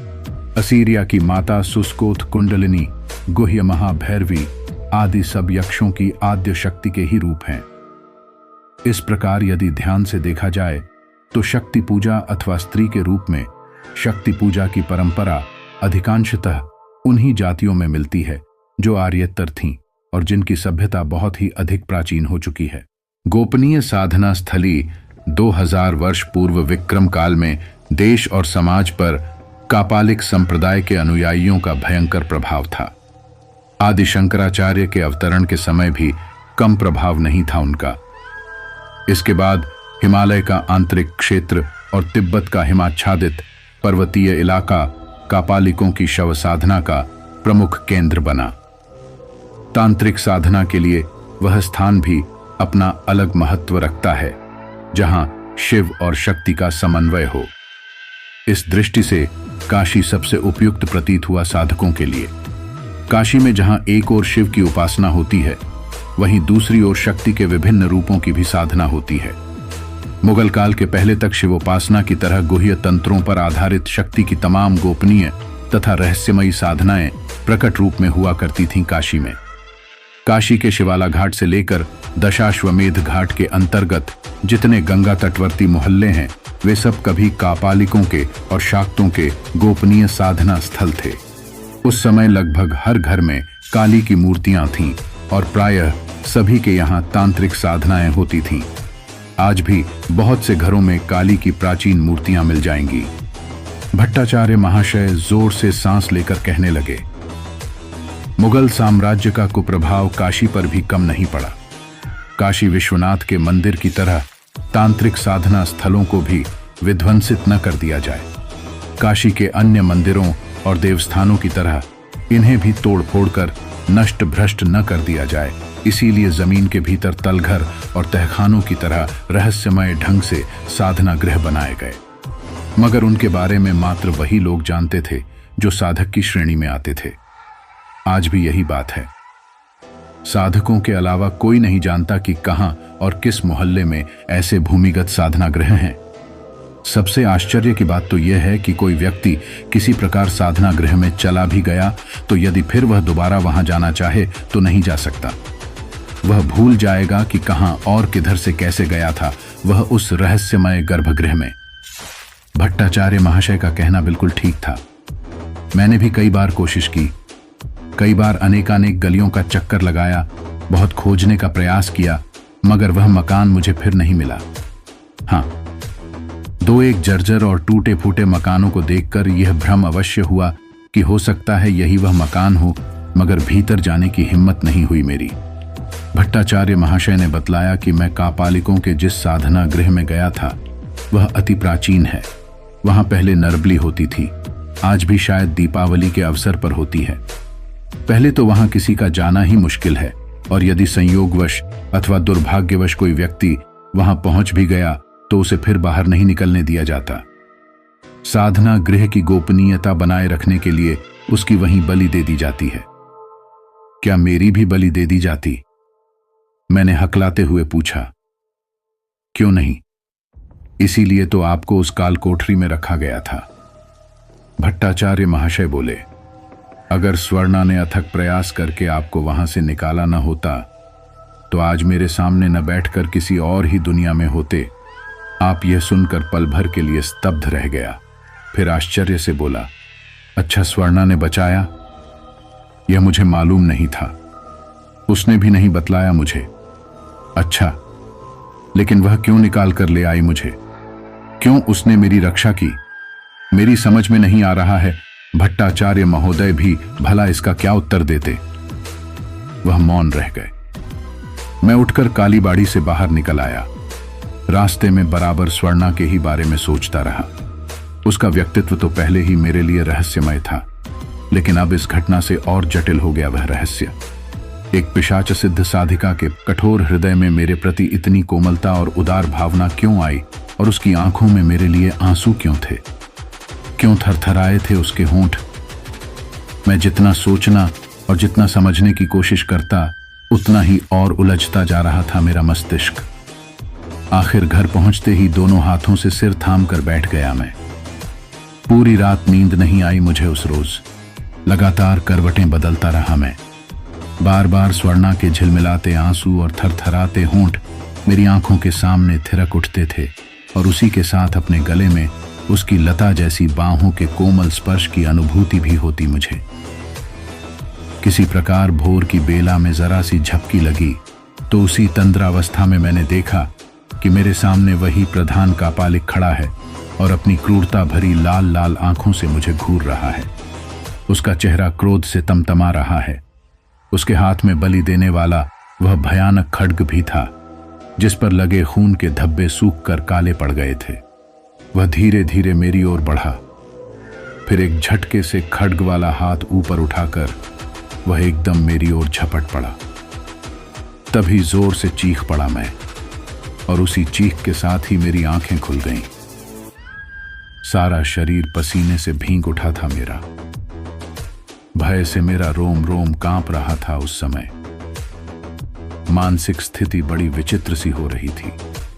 असीरिया की माता सुस्कोथ कुंडलिनी, गुह्य महाभैरवी आदि सब यक्षों की आद्य शक्ति के ही रूप हैं। इस प्रकार यदि ध्यान से देखा जाए तो शक्ति पूजा अथवा स्त्री के रूप में शक्ति पूजा की परंपरा अधिकांशतः उन्हीं जातियों में मिलती है जो आर्येतर थीं और जिनकी सभ्यता बहुत ही अधिक प्राचीन हो चुकी है। गोपनीय साधना स्थली 2000 वर्ष पूर्व विक्रम काल में देश और समाज पर कापालिक संप्रदाय के अनुयायियों का भयंकर प्रभाव था। आदि शंकराचार्य के अवतरण के समय भी कम प्रभाव नहीं था उनका। इसके बाद हिमालय का आंतरिक क्षेत्र और तिब्बत का हिमाच्छादित पर्वतीय इलाका कापालिकों की शव साधना का प्रमुख केंद्र बना। तांत्रिक साधना के लिए वह स्थान भी अपना अलग महत्व रखता है जहां शिव और शक्ति का समन्वय हो। इस दृष्टि से काशी सबसे उपयुक्त प्रतीत हुआ साधकों के लिए। काशी में जहां एक ओर शिव की उपासना होती है, वहीं दूसरी ओर शक्ति के विभिन्न रूपों की भी साधना होती है। मुगल काल के पहले तक शिवोपासना की तरह गुह्य तंत्रों पर आधारित शक्ति की तमाम गोपनीय तथा रहस्यमयी साधनाएं प्रकट रूप में हुआ करती थीं काशी में। काशी के शिवाला घाट से लेकर दशाश्वमेध घाट के अंतर्गत जितने गंगा तटवर्ती मोहल्ले हैं, वे सब कभी कापालिकों के और शाक्तों के गोपनीय साधना स्थल थे। उस समय लगभग हर घर में काली की मूर्तियां थीं और प्रायः सभी के यहाँ तांत्रिक साधनाएं होती थीं। आज भी बहुत से घरों में काली की प्राचीन मूर्तियां मिल जाएंगी। भट्टाचार्य महाशय जोर से सांस लेकर कहने लगे, मुगल साम्राज्य का कुप्रभाव काशी पर भी कम नहीं पड़ा। काशी विश्वनाथ के मंदिर की तरह तांत्रिक साधना स्थलों को भी विध्वंसित न कर दिया जाए। काशी के अन्य मंदिरों और देवस्थानों की तरह इन्हें भी तोड़ फोड़ कर नष्ट भ्रष्ट न कर दिया जाए। इसीलिए जमीन के भीतर तलघर और तहखानों की तरह रहस्यमय ढंग से साधना गृह बनाए गए, मगर उनके बारे में मात्र वही लोग जानते थे जो साधक की श्रेणी में आते थे। आज भी यही बात है। साधकों के अलावा कोई नहीं जानता कि कहां और किस मोहल्ले में ऐसे भूमिगत साधना गृह हैं। सबसे आश्चर्य की बात तो यह है कि कोई व्यक्ति किसी प्रकार साधना गृह में चला भी गया तो यदि फिर वह दोबारा वहां जाना चाहे तो नहीं जा सकता। वह भूल जाएगा कि कहां और किधर से कैसे गया था वह उस रहस्यमय गर्भगृह में। भट्टाचार्य महाशय का कहना बिल्कुल ठीक था। मैंने भी कई बार कोशिश की, कई बार अनेकानेक गलियों का चक्कर लगाया, बहुत खोजने का प्रयास किया, मगर वह मकान मुझे फिर नहीं मिला। हाँ, दो एक जर्जर और टूटे फूटे मकानों को देखकर यह भ्रम अवश्य हुआ कि हो सकता है यही वह मकान हो, मगर भीतर जाने की हिम्मत नहीं हुई मेरी। भट्टाचार्य महाशय ने बतलाया कि मैं कापालिकों के जिस साधना गृह में गया था वह अति प्राचीन है। वहां पहले नरबली होती थी, आज भी शायद दीपावली के अवसर पर होती है। पहले तो वहां किसी का जाना ही मुश्किल है, और यदि संयोगवश अथवा दुर्भाग्यवश कोई व्यक्ति वहां पहुंच भी गया तो उसे फिर बाहर नहीं निकलने दिया जाता। साधना गृह की गोपनीयता बनाए रखने के लिए उसकी वहीं बलि दे दी जाती है। क्या मेरी भी बलि दे दी जाती? मैंने हकलाते हुए पूछा। क्यों नहीं, इसीलिए तो आपको उस काल कोठरी में रखा गया था। भट्टाचार्य महाशय बोले, अगर स्वर्णा ने अथक प्रयास करके आपको वहां से निकाला न होता तो आज मेरे सामने न बैठकर किसी और ही दुनिया में होते। आप यह सुनकर पल भर के लिए स्तब्ध रह गया, फिर आश्चर्य से बोला, अच्छा स्वर्णा ने बचाया? यह मुझे मालूम नहीं था, उसने भी नहीं बतलाया मुझे। अच्छा, लेकिन वह क्यों निकाल कर ले आई मुझे? क्यों उसने मेरी रक्षा की? मेरी समझ में नहीं आ रहा है। भट्टाचार्य महोदय भी भला इसका क्या उत्तर देते। वह मौन रह गए। मैं उठकर कालीबाड़ी से बाहर निकल आया। रास्ते में बराबर स्वर्णा के ही बारे में सोचता रहा। उसका व्यक्तित्व तो पहले ही मेरे लिए रहस्यमय था, लेकिन अब इस घटना से और जटिल हो गया वह रहस्य। एक पिशाच सिद्ध साधिका के कठोर हृदय में मेरे प्रति इतनी कोमलता और उदार भावना क्यों आई, और उसकी आंखों में मेरे लिए आंसू क्यों थे? क्यों थरथराए थे उसके होंठ? मैं जितना सोचना और जितना समझने की कोशिश करता उतना ही और उलझता जा रहा था मेरा मस्तिष्क। आखिर घर पहुंचते ही दोनों हाथों से सिर थाम कर बैठ गया मैं। पूरी रात नींद नहीं आई मुझे उस रोज। लगातार करवटें बदलता रहा मैं। बार बार स्वर्णा के झिलमिलाते आंसू और थरथराते होंठ मेरी आंखों के सामने थिरक उठते थे और उसी के साथ अपने गले में उसकी लता जैसी बाहों के कोमल स्पर्श की अनुभूति भी होती मुझे। किसी प्रकार भोर की बेला में जरा सी झपकी लगी तो उसी तंद्रावस्था में मैंने देखा कि मेरे सामने वही प्रधान कापालिक खड़ा है और अपनी क्रूरता भरी लाल लाल आंखों से मुझे घूर रहा है। उसका चेहरा क्रोध से तमतमा रहा है। उसके हाथ में बलि देने वाला वह भयानक खड्ग भी था जिस पर लगे खून के धब्बे सूख कर काले पड़ गए थे। वह धीरे धीरे मेरी ओर बढ़ा, फिर एक झटके से खड्ग वाला हाथ ऊपर उठाकर वह एकदम मेरी ओर झपट पड़ा। तभी जोर से चीख पड़ा मैं और उसी चीख के साथ ही मेरी आंखें खुल गईं। सारा शरीर पसीने से भीग उठा था मेरा। भय से मेरा रोम रोम कांप रहा था उस समय। मानसिक स्थिति बड़ी विचित्र सी हो रही थी।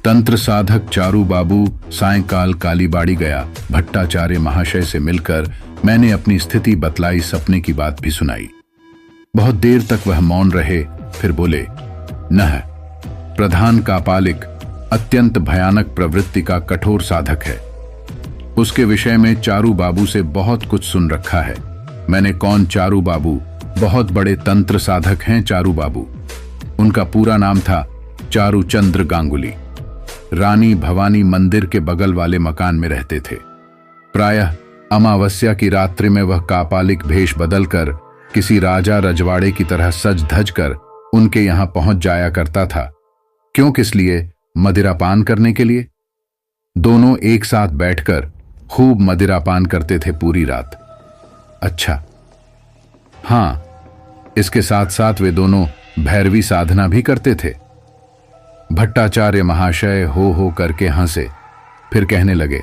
तंत्र साधक चारू बाबू सायंकाल कालीबाड़ी गया। भट्टाचार्य महाशय से मिलकर मैंने अपनी स्थिति बतलाई, सपने की बात भी सुनाई। बहुत देर तक वह मौन रहे, फिर बोले, नह, प्रधान कापालिक अत्यंत भयानक प्रवृत्ति का कठोर साधक है। उसके विषय में चारू बाबू से बहुत कुछ सुन रखा है। मैंने कौन चारू बाबू? बहुत बड़े तंत्र साधक हैं चारू बाबू। उनका पूरा नाम था चारूचंद्र गांगुली। रानी भवानी मंदिर के बगल वाले मकान में रहते थे। प्रायः अमावस्या की रात्रि में वह कापालिक भेष बदलकर किसी राजा रजवाड़े की तरह सज धज कर उनके यहां पहुंच जाया करता था। क्यों, किस लिए? मदिरापान करने के लिए। दोनों एक साथ बैठकर खूब मदिरापान करते थे पूरी रात। अच्छा, हां, इसके साथ साथ वे दोनों भैरवी साधना भी करते थे। भट्टाचार्य महाशय हो करके हंसे, फिर कहने लगे,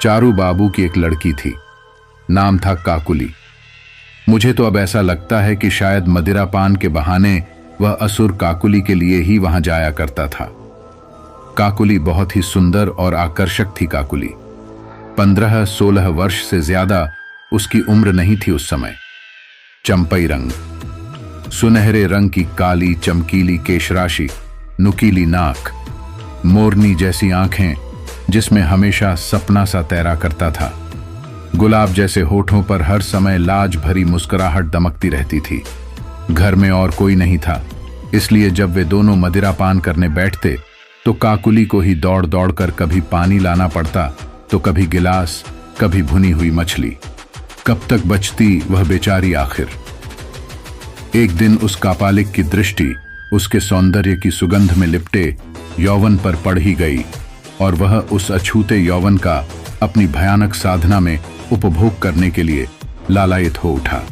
चारू बाबू की एक लड़की थी, नाम था काकुली। मुझे तो अब ऐसा लगता है कि शायद मदिरापान के बहाने वह असुर काकुली के लिए ही वहां जाया करता था। काकुली बहुत ही सुंदर और आकर्षक थी। काकुली 15-16 वर्ष से ज्यादा उसकी उम्र नहीं थी उस समय। चंपई रंग, सुनहरे रंग की काली चमकीली केशराशि, नुकीली नाक, मोरनी जैसी आंखें जिसमें हमेशा सपना सा तैरा करता था। गुलाब जैसे होठों पर हर समय लाज भरी मुस्कुराहट दमकती रहती थी। घर में और कोई नहीं था, इसलिए जब वे दोनों मदिरापान करने बैठते तो काकुली को ही दौड़ दौड़ कर कभी पानी लाना पड़ता तो कभी गिलास, कभी भुनी हुई मछली। कब तक बचती वह बेचारी आखिर। एक दिन उस कापालिक की दृष्टि उसके सौंदर्य की सुगंध में लिपटे यौवन पर पड़ ही गई और वह उस अछूते यौवन का अपनी भयानक साधना में उपभोग करने के लिए लालायित हो उठा।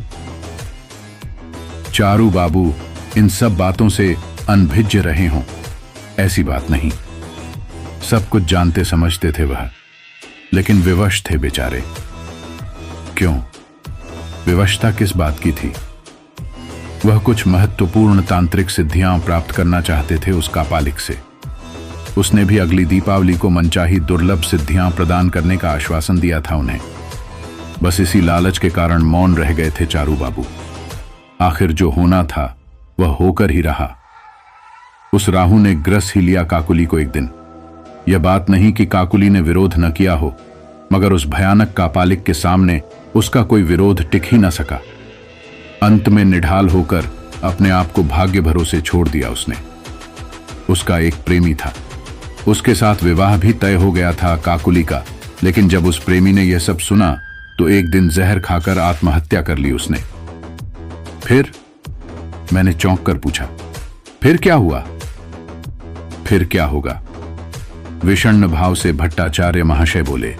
चारू बाबू इन सब बातों से अनभिज्ञ रहे हों, ऐसी बात नहीं। सब कुछ जानते समझते थे वह, लेकिन विवश थे बेचारे। क्यों? विवशता किस बात की थी? वह कुछ महत्वपूर्ण तांत्रिक सिद्धियां प्राप्त करना चाहते थे उस कापालिक से। उसने भी अगली दीपावली को मनचाही दुर्लभ सिद्धियां प्रदान करने का आश्वासन दिया था उन्हें। बस इसी लालच के कारण मौन रह गए थे चारू बाबू। आखिर जो होना था वह होकर ही रहा। उस राहु ने ग्रस ही लिया काकुली को एक दिन। यह बात नहीं कि काकुली ने विरोध न किया हो, मगर उस भयानक कापालिक के सामने उसका कोई विरोध टिक ही न सका। अंत में निढाल होकर अपने आप को भाग्य भरोसे छोड़ दिया उसने। उसका एक प्रेमी था, उसके साथ विवाह भी तय हो गया था काकुली का, लेकिन जब उस प्रेमी ने यह सब सुना तो एक दिन जहर खाकर आत्महत्या कर ली उसने। फिर? मैंने चौंक कर पूछा, फिर क्या हुआ? फिर क्या होगा? विषण्ण भाव से भट्टाचार्य महाशय बोले,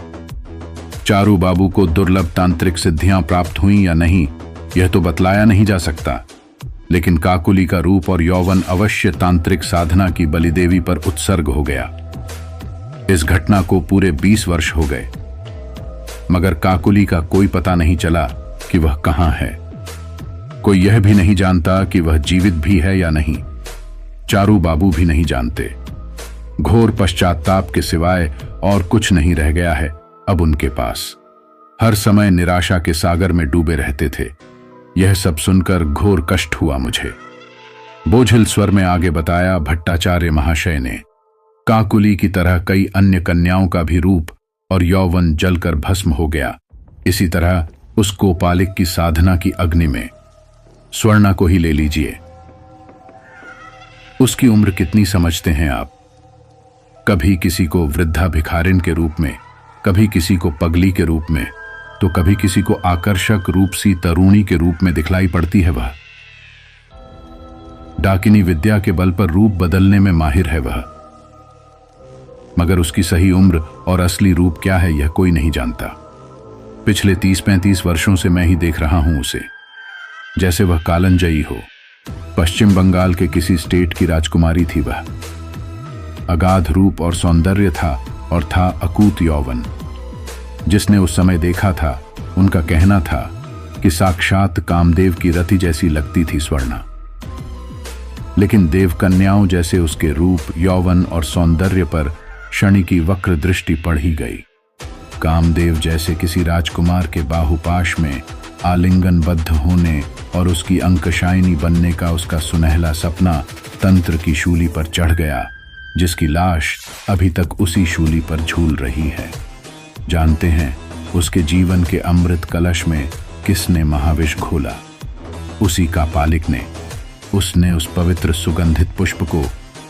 चारू बाबू को दुर्लभ तांत्रिक सिद्धियां प्राप्त हुई या नहीं यह तो बतलाया नहीं जा सकता, लेकिन काकुली का रूप और यौवन अवश्य तांत्रिक साधना की बलिदेवी पर उत्सर्ग हो गया। इस घटना को पूरे 20 वर्ष हो गए, मगर काकुली का कोई पता नहीं चला कि वह कहां है। कोई यह भी नहीं जानता कि वह जीवित भी है या नहीं। चारू बाबू भी नहीं जानते। घोर पश्चाताप के सिवाय और कुछ नहीं रह गया है अब उनके पास। हर समय निराशा के सागर में डूबे रहते थे। यह सब सुनकर घोर कष्ट हुआ मुझे। बोझिल स्वर में आगे बताया भट्टाचार्य महाशय ने, काकुली की तरह कई अन्य कन्याओं का भी रूप और यौवन जलकर भस्म हो गया। इसी तरह उस कोपालिक की साधना की अग्नि में स्वर्णा को ही ले लीजिए। उसकी उम्र कितनी समझते हैं आप? कभी किसी को वृद्धा भिखारिन के रूप में, कभी किसी को पगली के रूप में, तो कभी किसी को आकर्षक रूप सी तरुणी के रूप में दिखलाई पड़ती है वह। डाकिनी विद्या के बल पर रूप बदलने में माहिर है वह, मगर उसकी सही उम्र और असली रूप क्या है यह कोई नहीं जानता। पिछले 30-35 वर्षों से मैं ही देख रहा हूं उसे, जैसे वह कालंजयी हो। पश्चिम बंगाल के किसी स्टेट की राजकुमारी थी वह। अगाध रूप और सौंदर्य था और था अकूत यौवन। जिसने उस समय देखा था उनका कहना था कि साक्षात कामदेव की रति जैसी लगती थी स्वर्णा। लेकिन देवकन्याओं जैसे उसके रूप, यौवन और सौंदर्य पर शनि की वक्र दृष्टि पड़ ही गई। कामदेव जैसे किसी राजकुमार के बाहुपाश में आलिंगनबद्ध होने और उसकी अंकशायनी बनने का उसका सुनहला सपना तंत्र की शूली पर चढ़ गया, जिसकी लाश अभी तक उसी शूली पर झूल रही है। जानते हैं उसके जीवन के अमृत कलश में किसने महाविष घोला? उसी का पालिक ने। उसने उस पवित्र सुगंधित पुष्प को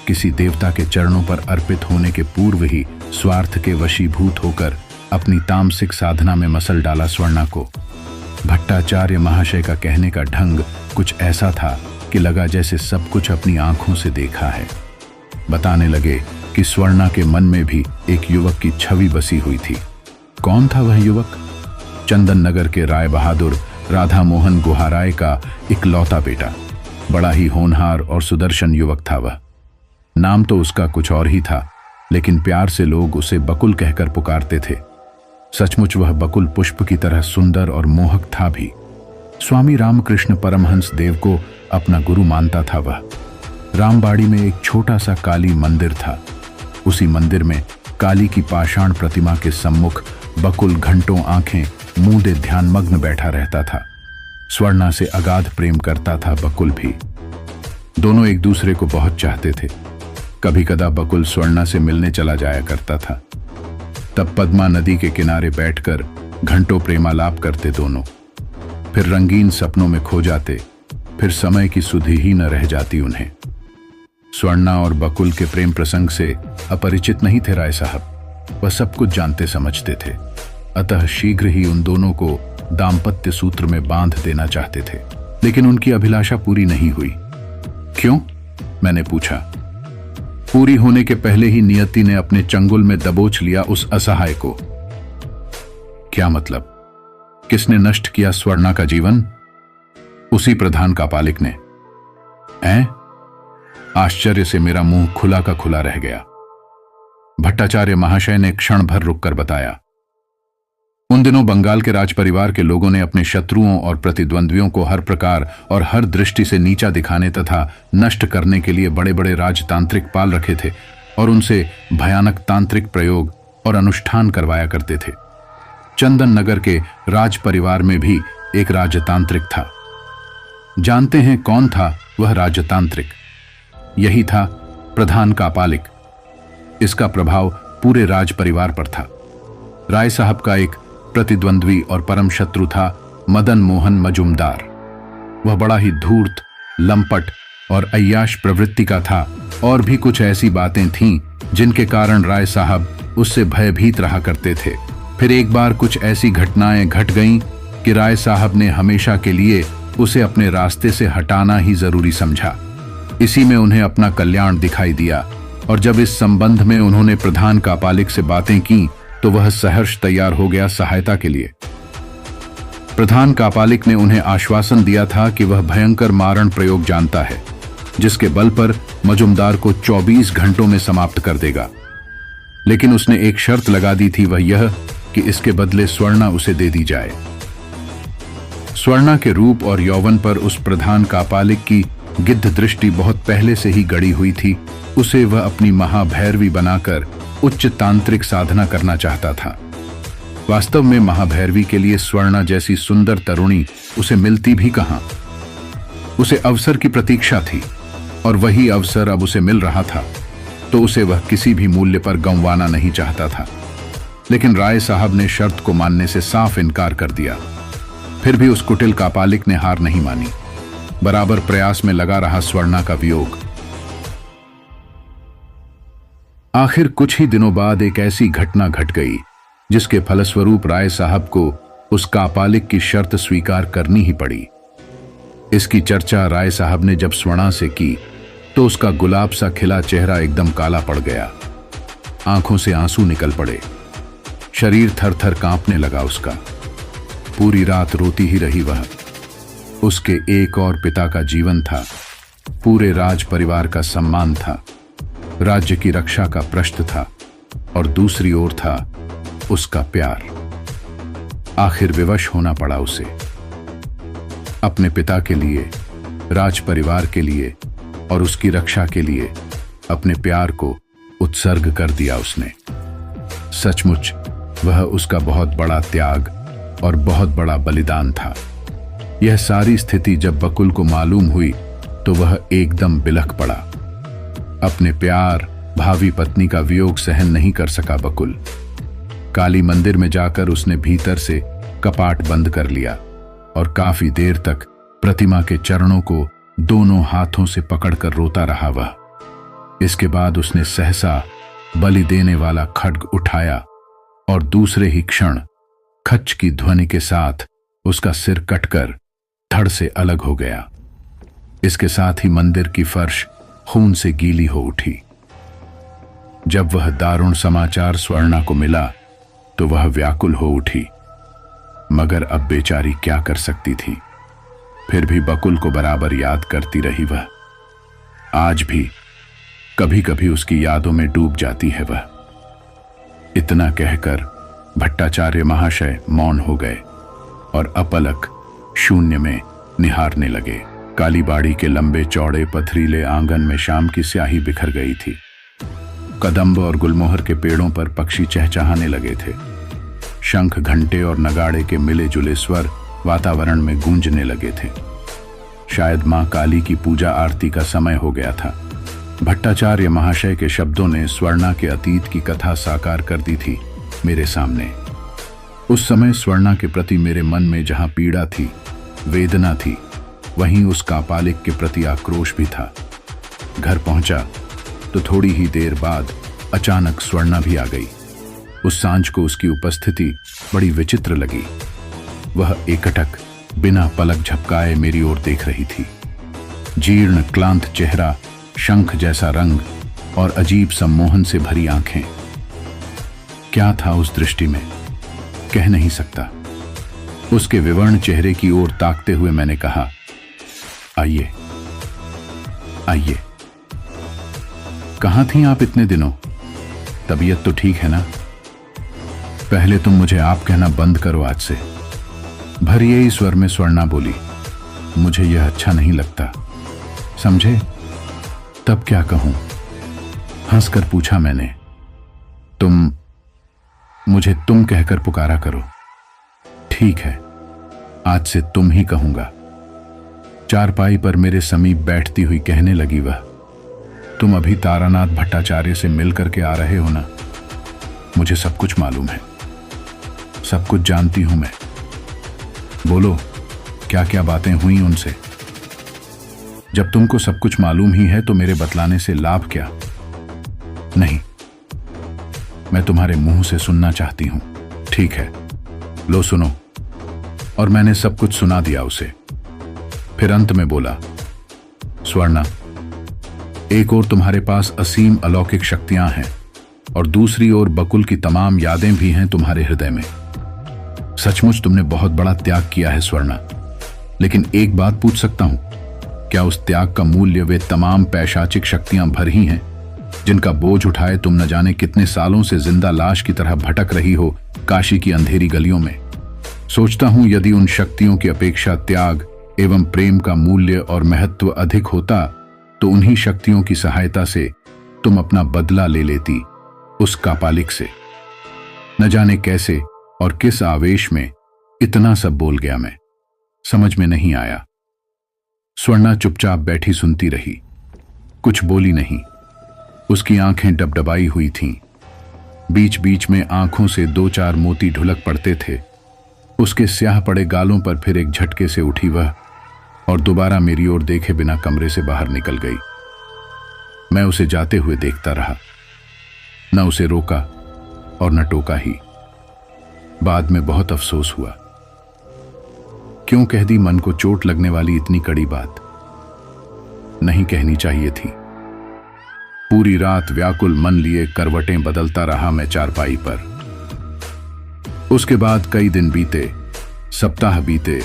किसी देवता के चरणों पर अर्पित होने के पूर्व ही स्वार्थ के वशीभूत होकर अपनी तामसिक साधना में मसल डाला स्वर्णा को। भट्टाचार्य महाशय का कहने का ढंग कुछ ऐसा था कि लगा जैसे सब कुछ अपनी आंखों से देखा है। बताने लगे कि स्वर्णा के मन में भी एक युवक की छवि बसी हुई थी। कौन था वह युवक? चंदन नगर के राय बहादुर राधा मोहन गुहाराय का इकलौता बेटा। बड़ा ही होनहार और सुदर्शन युवक था वह। नाम तो उसका कुछ और ही था, लेकिन प्यार से लोग उसे बकुल कहकर पुकारते थे। सचमुच वह बकुल पुष्प की तरह सुंदर और मोहक था भी। स्वामी रामकृष्ण परमहंस देव को अपना गुरु मानता था वह। रामबाड़ी में एक छोटा सा काली मंदिर था। उसी मंदिर में काली की पाषाण प्रतिमा के सम्मुख बकुल घंटों आंखें मूंदे ध्यानमग्न बैठा रहता था। स्वर्णा से अगाध प्रेम करता था बकुल भी। दोनों एक दूसरे को बहुत चाहते थे। कभी कदा बकुल स्वर्णा से मिलने चला जाया करता था। तब पद्मा नदी के किनारे बैठकर घंटों प्रेमालाप करते दोनों। फिर रंगीन सपनों में खो जाते। फिर समय की सुधि ही न रह जाती उन्हें। स्वर्णा और बकुल के प्रेम प्रसंग से अपरिचित नहीं थे राय साहब। वह सब कुछ जानते समझते थे। अतः शीघ्र ही उन दोनों को दाम्पत्य सूत्र में बांध देना चाहते थे। लेकिन उनकी अभिलाषा पूरी नहीं हुई। क्यों? मैंने पूछा। पूरी होने के पहले ही नियति ने अपने चंगुल में दबोच लिया उस असहाय को। क्या मतलब? किसने नष्ट किया स्वर्णा का जीवन? उसी प्रधान का पालिक ने। हैं? आश्चर्य से मेरा मुंह खुला का खुला रह गया। भट्टाचार्य महाशय ने क्षण भर रुककर बताया। उन दिनों बंगाल के राज परिवार के लोगों ने अपने शत्रुओं और प्रतिद्वंद्वियों को हर प्रकार और हर दृष्टि से नीचा दिखाने तथा नष्ट करने के लिए बड़े बड़े राजतांत्रिक पाल रखे थे और उनसे भयानक तांत्रिक प्रयोग और अनुष्ठान करवाया करते थे। चंदन नगर के राज परिवार में भी एक राजतांत्रिक था। जानते हैं कौन था वह राजतांत्रिक? यही था प्रधान का पालिक। इसका प्रभाव पूरे राज परिवार पर था। राय साहब का एक प्रतिद्वंद्वी और परम शत्रु था मदन मोहन मजुमदार। वह बड़ा ही धूर्त, लंपट और अय्याश प्रवृत्ति का था और भी कुछ ऐसी बातें थीं जिनके कारण राय साहब उससे भयभीत रहा करते थे। फिर एक बार कुछ ऐसी घटनाएं घट गईं कि राय साहब ने हमेशा के लिए उसे अपने रास्ते से हटाना ही जरूरी समझा। इसी में उन्हें अपना कल्याण दिखाई दिया और जब इस संबंध में उन्होंने प्रधान का पालिक से बातें की तो वह सहर्ष तैयार हो गया सहायता के लिए। प्रधान कापालिक ने उन्हें आश्वासन दिया था कि वह भयंकर मारण प्रयोग जानता है, जिसके बल पर मजुमदार को 24 घंटों में समाप्त कर देगा। लेकिन उसने एक शर्त लगा दी थी, वह यह कि इसके बदले स्वर्णा उसे दे दी जाए। स्वर्णा के रूप और यौवन पर उस प्रधान कापालिक की गिद्ध दृष्टि बहुत पहले से ही गड़ी हुई थी। उसे वह अपनी महाभैरवी बनाकर उच्च तांत्रिक साधना करना चाहता था। वास्तव में महाभैरवी के लिए स्वर्णा जैसी सुंदर तरुणी उसे मिलती भी कहां। उसे अवसर की प्रतीक्षा थी और वही अवसर अब उसे मिल रहा था, तो उसे वह किसी भी मूल्य पर गंवाना नहीं चाहता था। लेकिन राय साहब ने शर्त को मानने से साफ इनकार कर दिया। फिर भी उस कुटिल कापालिक ने हार नहीं मानी। बराबर प्रयास में लगा रहा स्वर्णा का वियोग। आखिर कुछ ही दिनों बाद एक ऐसी घटना घट गई जिसके फलस्वरूप राय साहब को उस कापालिक की शर्त स्वीकार करनी ही पड़ी। इसकी चर्चा राय साहब ने जब स्वर्णा से की तो उसका गुलाब सा खिला चेहरा एकदम काला पड़ गया। आंखों से आंसू निकल पड़े। शरीर थर थर कांपने लगा उसका। पूरी रात रोती ही रही वह। उसके एक और पिता का जीवन था, पूरे राज परिवार का सम्मान था, राज्य की रक्षा का प्रश्न था, और दूसरी ओर था उसका प्यार। आखिर विवश होना पड़ा उसे। अपने पिता के लिए, राज परिवार के लिए और उसकी रक्षा के लिए अपने प्यार को उत्सर्ग कर दिया उसने। सचमुच वह उसका बहुत बड़ा त्याग और बहुत बड़ा बलिदान था। यह सारी स्थिति जब बकुल को मालूम हुई तो वह एकदम बिलख पड़ा। अपने प्यार, भावी पत्नी का वियोग सहन नहीं कर सका बकुल। काली मंदिर में जाकर उसने भीतर से कपाट बंद कर लिया और काफी देर तक प्रतिमा के चरणों को दोनों हाथों से पकड़कर रोता रहा वह। इसके बाद उसने सहसा बलि देने वाला खड्ग उठाया और दूसरे ही क्षण खच की ध्वनि के साथ उसका सिर कटकर धड़ से अलग हो गया। इसके साथ ही मंदिर की फर्श खून से गीली हो उठी। जब वह दारुण समाचार स्वर्णा को मिला तो वह व्याकुल हो उठी, मगर अब बेचारी क्या कर सकती थी। फिर भी बकुल को बराबर याद करती रही वह। आज भी कभी कभी उसकी यादों में डूब जाती है वह। इतना कहकर भट्टाचार्य महाशय मौन हो गए और अपलक शून्य में निहारने लगे। कालीबाड़ी के लंबे चौड़े पथरीले आंगन में शाम की स्याही बिखर गई थी। कदम्ब और गुलमोहर के पेड़ों पर पक्षी चहचहाने लगे थे। शंख, घंटे और नगाड़े के मिले जुले स्वर वातावरण में गूंजने लगे थे। शायद मां काली की पूजा आरती का समय हो गया था। भट्टाचार्य महाशय के शब्दों ने स्वर्णा के अतीत की कथा साकार कर दी थी मेरे सामने। उस समय स्वर्णा के प्रति मेरे मन में जहां पीड़ा थी, वेदना थी, वहीं उस कापालिक के प्रति आक्रोश भी था। घर पहुंचा तो थोड़ी ही देर बाद अचानक स्वर्णा भी आ गई। उस सांझ को उसकी उपस्थिति बड़ी विचित्र लगी। वह एकटक बिना पलक झपकाए मेरी ओर देख रही थी। जीर्ण क्लांत चेहरा, शंख जैसा रंग और अजीब सम्मोहन से भरी आंखें। क्या था उस दृष्टि में, कह नहीं सकता। उसके विवर्ण चेहरे की ओर ताकते हुए मैंने कहा, आइए आइए। कहां थी आप इतने दिनों? तबीयत तो ठीक है ना? पहले तुम मुझे आप कहना बंद करो आज से। भरिए ही स्वर में स्वर्णा बोली। मुझे यह अच्छा नहीं लगता, समझे? तब क्या कहूं? हंसकर पूछा मैंने। मुझे तुम कहकर पुकारा करो। ठीक है, आज से तुम ही कहूंगा। चारपाई पर मेरे समीप बैठती हुई कहने लगी वह। तुम अभी तारानाथ भट्टाचार्य से मिल करके आ रहे हो ना? मुझे सब कुछ मालूम है, सब कुछ जानती हूं मैं। बोलो, क्या क्या बातें हुई उनसे? जब तुमको सब कुछ मालूम ही है तो मेरे बतलाने से लाभ क्या? नहीं, मैं तुम्हारे मुंह से सुनना चाहती हूं। ठीक है, लो सुनो। और मैंने सब कुछ सुना दिया उसे। फिर अंत में बोला, स्वर्णा, एक ओर तुम्हारे पास असीम अलौकिक शक्तियां हैं और दूसरी ओर बकुल की तमाम यादें भी हैं तुम्हारे हृदय में। सचमुच तुमने बहुत बड़ा त्याग किया है स्वर्णा। लेकिन एक बात पूछ सकता हूं, क्या उस त्याग का मूल्य वे तमाम पैशाचिक शक्तियां भर ही हैं जिनका बोझ उठाए तुम न जाने कितने सालों से जिंदा लाश की तरह भटक रही हो काशी की अंधेरी गलियों में? सोचता हूं यदि उन शक्तियों की अपेक्षा त्याग एवं प्रेम का मूल्य और महत्व अधिक होता तो उन्हीं शक्तियों की सहायता से तुम अपना बदला ले लेती उस कापालिक से। न जाने कैसे और किस आवेश में इतना सब बोल गया मैं, समझ में नहीं आया। स्वर्णा चुपचाप बैठी सुनती रही, कुछ बोली नहीं। उसकी आंखें डबडबाई हुई थीं। बीच बीच में आंखों से 2-4 मोती ढुलक पड़ते थे। उसके स्याह पड़े गालों पर फिर एक झटके से उठी वह और दोबारा मेरी ओर देखे बिना कमरे से बाहर निकल गई। मैं उसे जाते हुए देखता रहा, न उसे रोका और न टोका ही। बाद में बहुत अफसोस हुआ, क्यों कह दी मन को चोट लगने वाली इतनी कड़ी बात। नहीं कहनी चाहिए थी। पूरी रात व्याकुल मन लिए करवटें बदलता रहा मैं चारपाई पर। उसके बाद कई दिन बीते, सप्ताह बीते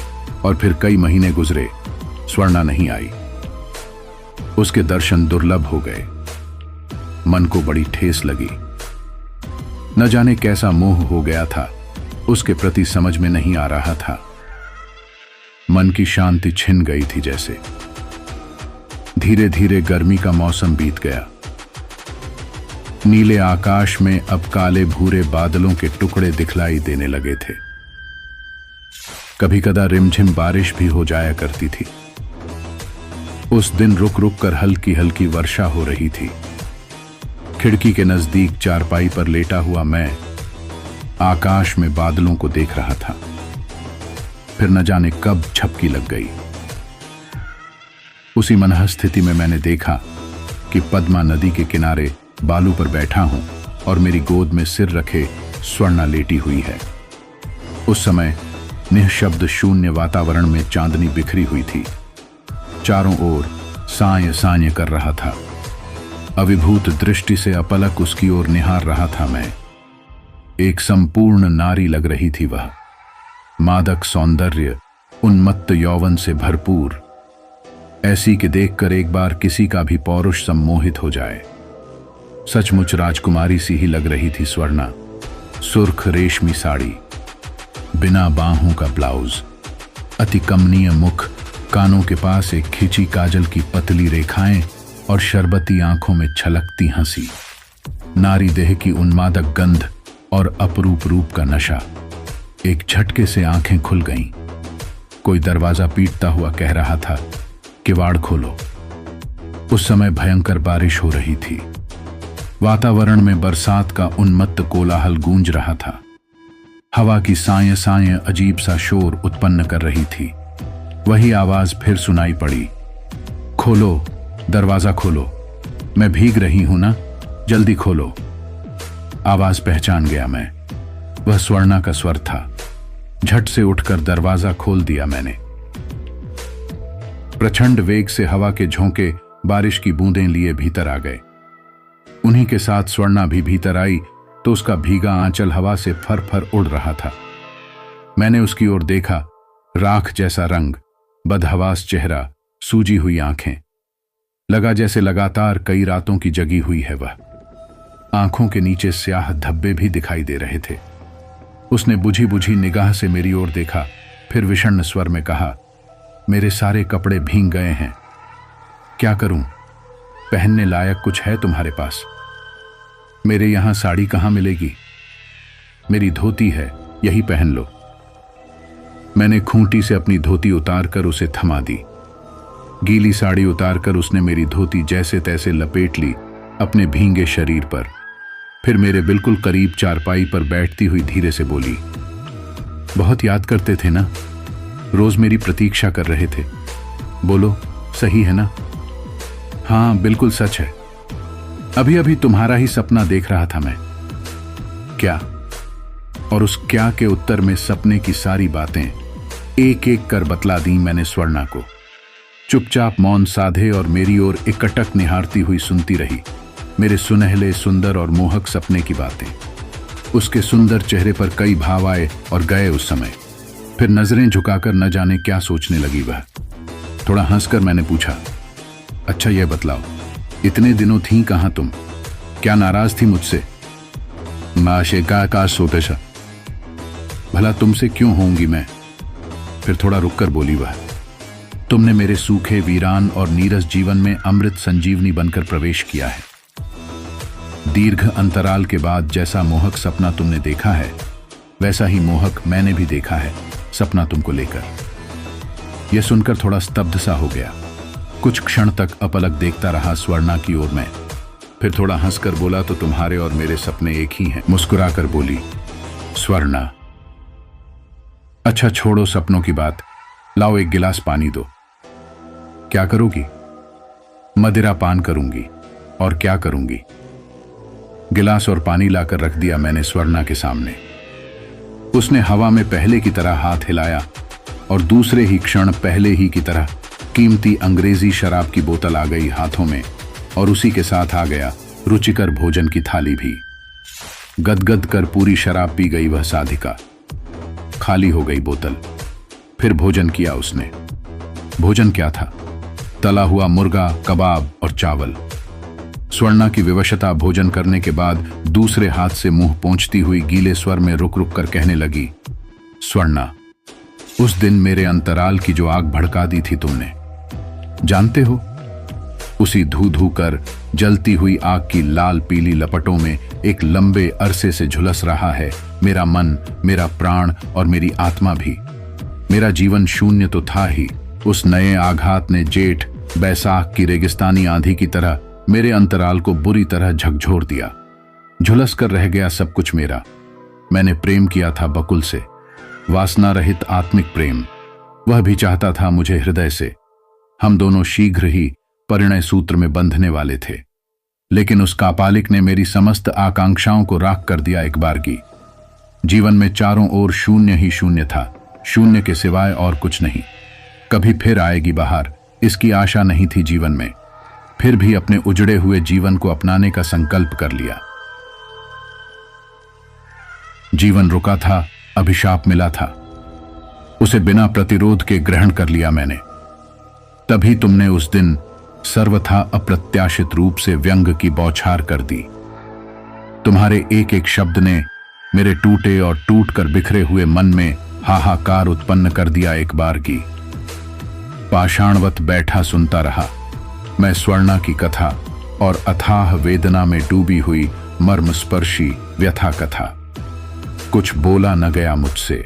और फिर कई महीने गुजरे। स्वर्णा नहीं आई। उसके दर्शन दुर्लभ हो गए। मन को बड़ी ठेस लगी। न जाने कैसा मोह हो गया था, उसके प्रति समझ में नहीं आ रहा था। मन की शांति छिन गई थी जैसे। धीरे धीरे गर्मी का मौसम बीत गया। नीले आकाश में अब काले भूरे बादलों के टुकड़े दिखलाई देने लगे थे। कभी कदा रिमझिम बारिश भी हो जाया करती थी। उस दिन रुक रुक कर हल्की हल्की वर्षा हो रही थी। खिड़की के नजदीक चारपाई पर लेटा हुआ मैं आकाश में बादलों को देख रहा था। फिर न जाने कब झपकी लग गई। उसी मनह स्थिति में मैंने देखा कि पद्मा नदी के किनारे बालू पर बैठा हूं और मेरी गोद में सिर रखे स्वर्णा लेटी हुई है। उस समय निःशब्द शून्य वातावरण में चांदनी बिखरी हुई थी। चारों ओर साय साय कर रहा था। अविभूत दृष्टि से अपलक उसकी ओर निहार रहा था मैं। एक संपूर्ण नारी लग रही थी वह, मादक सौंदर्य, उन्मत्त यौवन से भरपूर, ऐसी कि देखकर एक बार किसी का भी पौरुष सम्मोहित हो जाए। सचमुच राजकुमारी सी ही लग रही थी स्वर्णा। सुर्ख रेशमी साड़ी, बिना बाहों का ब्लाउज, अति कमनीय मुख, कानों के पास एक खिंची काजल की पतली रेखाएं और शरबती आंखों में छलकती हंसी। नारी देह की उन्मादक गंध और अपरूप रूप का नशा। एक झटके से आंखें खुल गईं। कोई दरवाजा पीटता हुआ कह रहा था, किवाड़ खोलो। उस समय भयंकर बारिश हो रही थी। वातावरण में बरसात का उन्मत्त कोलाहल गूंज रहा था। हवा की साय साय अजीब सा शोर उत्पन्न कर रही थी। वही आवाज फिर सुनाई पड़ी, खोलो, दरवाजा खोलो, मैं भीग रही हूं ना, जल्दी खोलो। आवाज पहचान गया मैं। वह स्वर्णा का स्वर था। झट से उठकर दरवाजा खोल दिया मैंने। प्रचंड वेग से हवा के झोंके बारिश की बूंदें लिए भीतर आ गए। उन्हीं के साथ स्वर्णा भी भीतर आई तो उसका भीगा आंचल हवा से फर फर उड़ रहा था। मैंने उसकी ओर देखा। राख जैसा रंग, बदहवास चेहरा, सूजी हुई आंखें। लगा जैसे लगातार कई रातों की जगी हुई है वह। आंखों के नीचे स्याह धब्बे भी दिखाई दे रहे थे। उसने बुझी बुझी निगाह से मेरी ओर देखा, फिर विषण्ण स्वर में कहा, मेरे सारे कपड़े भीग गए हैं, क्या करूं? पहनने लायक कुछ है तुम्हारे पास? मेरे यहां साड़ी कहां मिलेगी? मेरी धोती है, यही पहन लो। मैंने खूंटी से अपनी धोती उतारकर उसे थमा दी। गीली साड़ी उतारकर उसने मेरी धोती जैसे तैसे लपेट ली अपने भींगे शरीर पर। फिर मेरे बिल्कुल करीब चारपाई पर बैठती हुई धीरे से बोली, बहुत याद करते थे ना, रोज मेरी प्रतीक्षा कर रहे थे। बोलो, सही है ना? हाँ, बिल्कुल सच है। अभी अभी तुम्हारा ही सपना देख रहा था मैं। क्या? और उस क्या के उत्तर में सपने की सारी बातें एक एक कर बतला दी मैंने स्वर्णा को। चुपचाप मौन साधे और मेरी ओर एकटक निहारती हुई सुनती रही मेरे सुनहले, सुंदर और मोहक सपने की बातें। उसके सुंदर चेहरे पर कई भाव आए और गए उस समय। फिर नजरें झुकाकर न जाने क्या सोचने लगी वह। थोड़ा हंसकर मैंने पूछा, अच्छा यह बतलाओ, इतने दिनों थी कहां तुम? क्या नाराज थी मुझसे? माशे का आकाश सोपेशा भला तुमसे क्यों होंगी मैं? फिर थोड़ा रुककर बोली वह, तुमने मेरे सूखे, वीरान और नीरस जीवन में अमृत संजीवनी बनकर प्रवेश किया है। दीर्घ अंतराल के बाद जैसा मोहक सपना तुमने देखा है, वैसा ही मोहक मैंने भी देखा है सपना तुमको लेकर। यह सुनकर थोड़ा स्तब्ध सा हो गया। कुछ क्षण तक अपलक देखता रहा स्वर्णा की ओर मैं, फिर थोड़ा हंसकर बोला, तो तुम्हारे और मेरे सपने एक ही हैं। मुस्कुराकर बोली स्वर्णा, अच्छा छोड़ो सपनों की बात, लाओ एक गिलास पानी दो। क्या करोगी? मदिरा पान करूंगी। और क्या करूंगी? गिलास और पानी लाकर रख दिया मैंने स्वर्णा के सामने। उसने हवा में पहले की तरह हाथ हिलाया और दूसरे ही क्षण पहले ही की तरह कीमती अंग्रेजी शराब की बोतल आ गई हाथों में, और उसी के साथ आ गया रुचिकर भोजन की थाली भी। गदगद कर पूरी शराब पी गई वह साधिका। खाली हो गई बोतल। फिर भोजन किया उसने। भोजन क्या था? तला हुआ मुर्गा, कबाब और चावल। स्वर्णा की विवशता भोजन करने के बाद दूसरे हाथ से मुंह पोंछती हुई गीले स्वर में रुक रुक कर कहने लगी, स्वर्णा, उस दिन मेरे अंतराल की जो आग भड़का दी थी तुमने, जानते हो? उसी धू धू कर जलती हुई आग की लाल पीली लपटों में एक लंबे अरसे से झुलस रहा है मेरा मन, मेरा प्राण और मेरी आत्मा भी। मेरा जीवन शून्य तो था ही, उस नए आघात ने जेठ बैसाख की रेगिस्तानी आंधी की तरह मेरे अंतराल को बुरी तरह झकझोर दिया। झुलस कर रह गया सब कुछ मेरा। मैंने प्रेम किया था बकुल से, वासना रहित आत्मिक प्रेम। वह भी चाहता था मुझे हृदय से। हम दोनों शीघ्र ही परिणय सूत्र में बंधने वाले थे, लेकिन उस कापालिक ने मेरी समस्त आकांक्षाओं को राख कर दिया एक बार की। जीवन में चारों ओर शून्य ही शून्य था, शून्य के सिवाय और कुछ नहीं। कभी फिर आएगी बाहर, इसकी आशा नहीं थी जीवन में। फिर भी अपने उजड़े हुए जीवन को अपनाने का संकल्प कर लिया। जीवन रुका था, अभिशाप मिला था, उसे बिना प्रतिरोध के ग्रहण कर लिया मैंने। तभी तुमने उस दिन सर्वथा अप्रत्याशित रूप से व्यंग की बौछार कर दी। तुम्हारे एक एक शब्द ने मेरे टूटे और टूट कर बिखरे हुए मन में हाहाकार उत्पन्न कर दिया एक बार की। पाषाणवत बैठा सुनता रहा मैं स्वर्णा की कथा और अथाह वेदना में डूबी हुई मर्मस्पर्शी व्यथा कथा। कुछ बोला न गया मुझसे।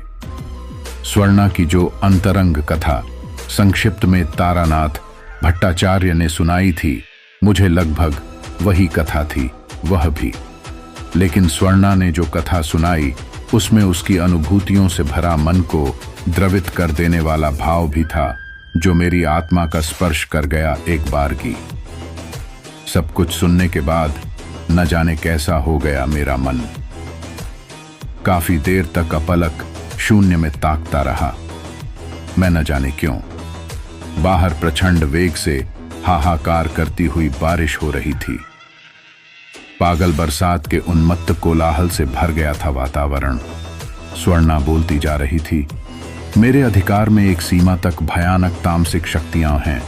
स्वर्णा की जो अंतरंग कथा संक्षिप्त में तारानाथ भट्टाचार्य ने सुनाई थी, मुझे लगभग वही कथा थी वह भी। लेकिन स्वर्णा ने जो कथा सुनाई, उसमें उसकी अनुभूतियों से भरा मन को द्रवित कर देने वाला भाव भी था, जो मेरी आत्मा का स्पर्श कर गया एक बार की। सब कुछ सुनने के बाद न जाने कैसा हो गया मेरा मन। काफी देर तक अपलक शून्य में ताकता रहा। मैं न जाने क्यों। बाहर प्रचंड वेग से हाहाकार करती हुई बारिश हो रही थी। पागल बरसात के उन्मत्त कोलाहल से भर गया था वातावरण। स्वर्णा बोलती जा रही थी, मेरे अधिकार में एक सीमा तक भयानक तामसिक शक्तियां हैं,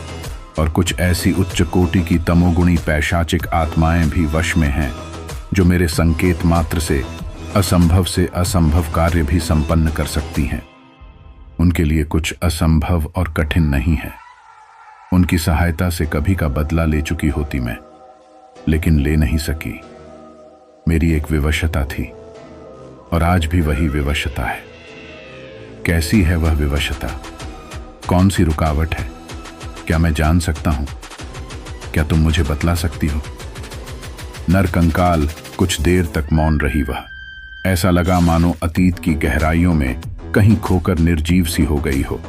और कुछ ऐसी उच्च कोटि की तमोगुणी पैशाचिक आत्माएं भी वश में हैं, जो मेरे संकेत मात्र से असंभव कार्य भी संपन्न कर सकती हैं। उनके लिए कुछ असंभव और कठिन नहीं है। उनकी सहायता से कभी का बदला ले चुकी होती मैं, लेकिन ले नहीं सकी। मेरी एक विवशता थी, और आज भी वही विवशता है। कैसी है वह विवशता? कौन सी रुकावट है? क्या मैं जान सकता हूं? क्या तुम मुझे बतला सकती हो? नरकंकाल कुछ देर तक मौन रही वह। ऐसा लगा मानो अतीत की गहराइयों में कहीं खोकर निर्जीव सी हो गई हो।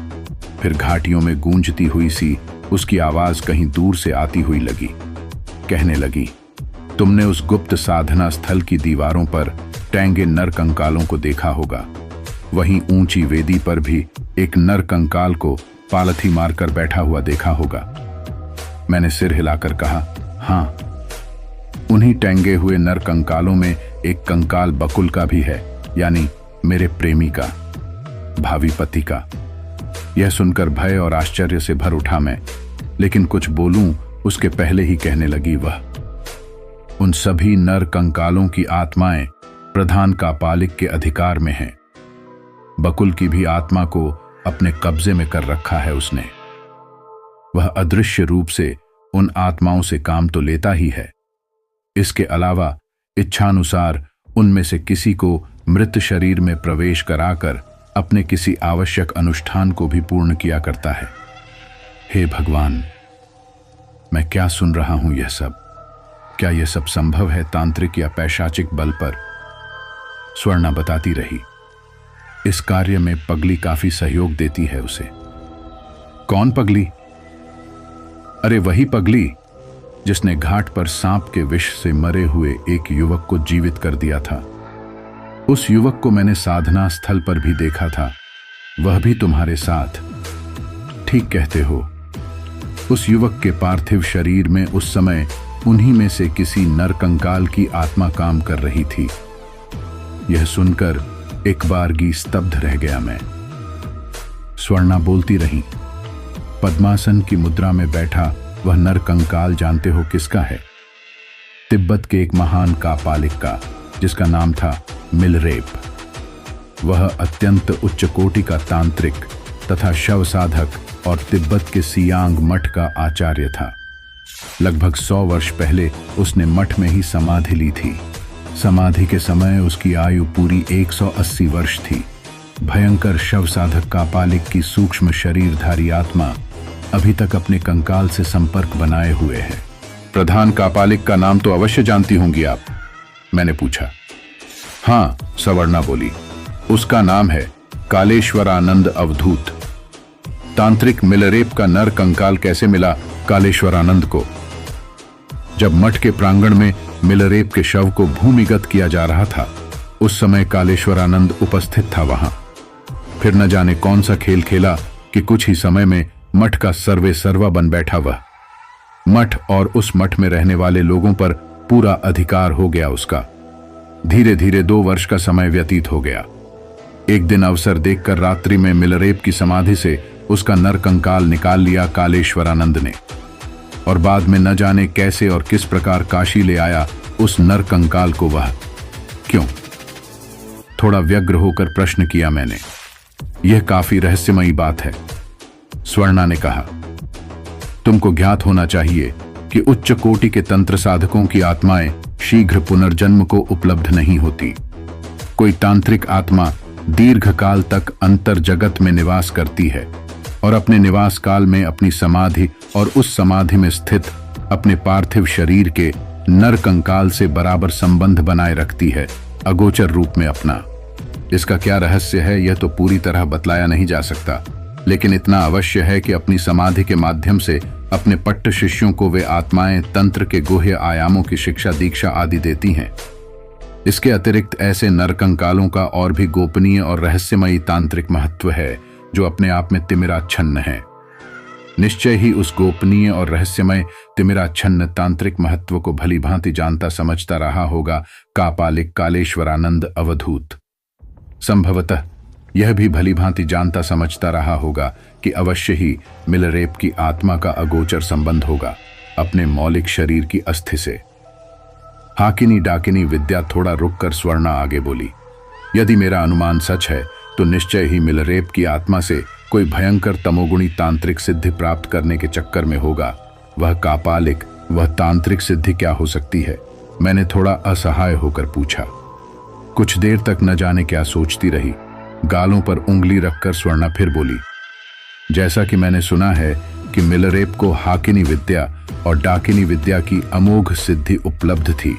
फिर घाटियों में गूंजती हुई सी उसकी आवाज कहीं दूर से आती हुई लगी। कहने लगी, तुमने उस गुप्त साधना स्थल की दीवारों पर टैंगे नर कंकालों को देखा होगा। वहीं ऊंची वेदी पर भी एक नर कंकाल को पालथी मारकर बैठा हुआ देखा होगा। मैंने सिर हिलाकर कहा, हाँ, उन्हीं टैंगे हुए नर कंकालों में एक कंकाल बकुल का भी है, यानी मेरे प्रेमी का, भावी पति का। यह सुनकर भय और आश्चर्य से भर उठा मैं, लेकिन कुछ बोलूं उसके पहले ही कहने लगी वह, उन सभी नर कंकालों की आत्माएं प्रधान कापालिक के अधिकार में हैं। बकुल की भी आत्मा को अपने कब्जे में कर रखा है उसने। वह अदृश्य रूप से उन आत्माओं से काम तो लेता ही है, इसके अलावा इच्छानुसार उनमें से किसी को मृत शरीर में प्रवेश कराकर अपने किसी आवश्यक अनुष्ठान को भी पूर्ण किया करता है। हे भगवान, मैं क्या सुन रहा हूं यह सब? क्या यह सब संभव है तांत्रिक या पैशाचिक बल पर? स्वर्णा बताती रही। इस कार्य में पगली काफी सहयोग देती है उसे। कौन पगली? अरे वही पगली जिसने घाट पर सांप के विष से मरे हुए एक युवक को जीवित कर दिया था। उस युवक को मैंने साधना स्थल पर भी देखा था, वह भी तुम्हारे साथ। ठीक कहते हो। उस युवक के पार्थिव शरीर में उस समय उन्हीं में से किसी नरकंकाल की आत्मा काम कर रही थी। यह सुनकर एक बारगी स्तब्ध रह गया मैं। स्वर्णा बोलती रही। पद्मासन की मुद्रा में बैठा वह नरकंकाल जानते हो किसका है? तिब्बत के एक महान कापालिक का, जिसका नाम था मिलरेप। वह अत्यंत उच्च कोटि का तांत्रिक तथा शव साधक और तिब्बत के सियांग मठ का आचार्य था। लगभग 100 वर्ष पहले उसने मठ में ही समाधि ली थी। समाधि के समय उसकी आयु पूरी 180 वर्ष थी। भयंकर शव साधक कापालिक की सूक्ष्म शरीरधारी आत्मा अभी तक अपने कंकाल से संपर्क बनाए हुए है। प्रधान कापालिक का नाम तो अवश्य जानती होंगी आप? मैंने पूछा। हाँ, सवर्णा बोली। उसका नाम है कालेश्वरानंद अवधूत। तांत्रिक मिलरेप का नर कंकाल कैसे मिला कालेश्वरानंद को? जब मठ के प्रांगण में मिलरेप के शव को भूमिगत किया जा रहा था, उस समय कालेश्वरानंद उपस्थित था वहां। फिर न जाने कौन सा खेल खेला कि कुछ ही समय में मठ का सर्वे सर्वा बन बैठा वह। मठ और उस मठ में रहने वाले लोगों पर पूरा अधिकार हो गया उसका। धीरे धीरे 2 वर्ष का समय व्यतीत हो गया। एक दिन अवसर देखकर रात्रि में मिलरेप की समाधि से उसका नरकंकाल निकाल लिया कालेश्वरानंद ने, और बाद में न जाने कैसे और किस प्रकार काशी ले आया उस नरकंकाल को वह। क्यों? थोड़ा व्यग्र होकर प्रश्न किया मैंने। यह काफी रहस्यमयी बात है, स्वर्णा ने कहा। तुमको ज्ञात होना चाहिए कि उच्च कोटि के तंत्र साधकों की आत्माएं शीघ्र पुनर्जन्म को उपलब्ध नहीं होती। कोई तांत्रिक आत्मा दीर्घ काल तक अंतर जगत में निवास करती है और अपने निवास काल में अपनी समाधि और उस समाधि में स्थित अपने पार्थिव शरीर के नर कंकाल से बराबर संबंध बनाए रखती है, अगोचर रूप में अपना। इसका क्या रहस्य है यह तो पूरी तरह बतलाया नहीं जा सकता, लेकिन इतना अवश्य है कि अपनी समाधि के माध्यम से अपने पट्ट शिष्यों को वे आत्माएं तंत्र के गुह्य आयामों की शिक्षा दीक्षा आदि देती हैं। इसके अतिरिक्त ऐसे नरकंकालों का और भी गोपनीय और रहस्यमयी तांत्रिक महत्व है जो अपने आप में तिमिराच्छन्न है। निश्चय ही उस गोपनीय और रहस्यमय तिमिराच्छन्न तांत्रिक महत्व को भली भांति जानता समझता रहा होगा कापालिक कालेश्वरानंद अवधूत। संभवतः यह भी भली भांति जानता समझता रहा होगा कि अवश्य ही मिलरेप की आत्मा का अगोचर संबंध होगा अपने मौलिक शरीर की अस्थि से। हाकिनी डाकिनी विद्या थोड़ा रुककर स्वर्णा आगे बोली। यदि मेरा अनुमान सच है तो निश्चय ही मिलरेप की आत्मा से कोई भयंकर तमोगुणी तांत्रिक सिद्धि प्राप्त करने के चक्कर में होगा। वह कापालिक, वह तांत्रिक सिद्धि क्या हो सकती है? मैंने थोड़ा असहाय होकर पूछा। कुछ देर तक न जाने क्या सोचती रही। गालों पर उंगली रखकर स्वर्णा फिर बोली, जैसा कि मैंने सुना है कि मिलरेप को हाकिनी विद्या और डाकिनी विद्या की अमोघ सिद्धि उपलब्ध थी।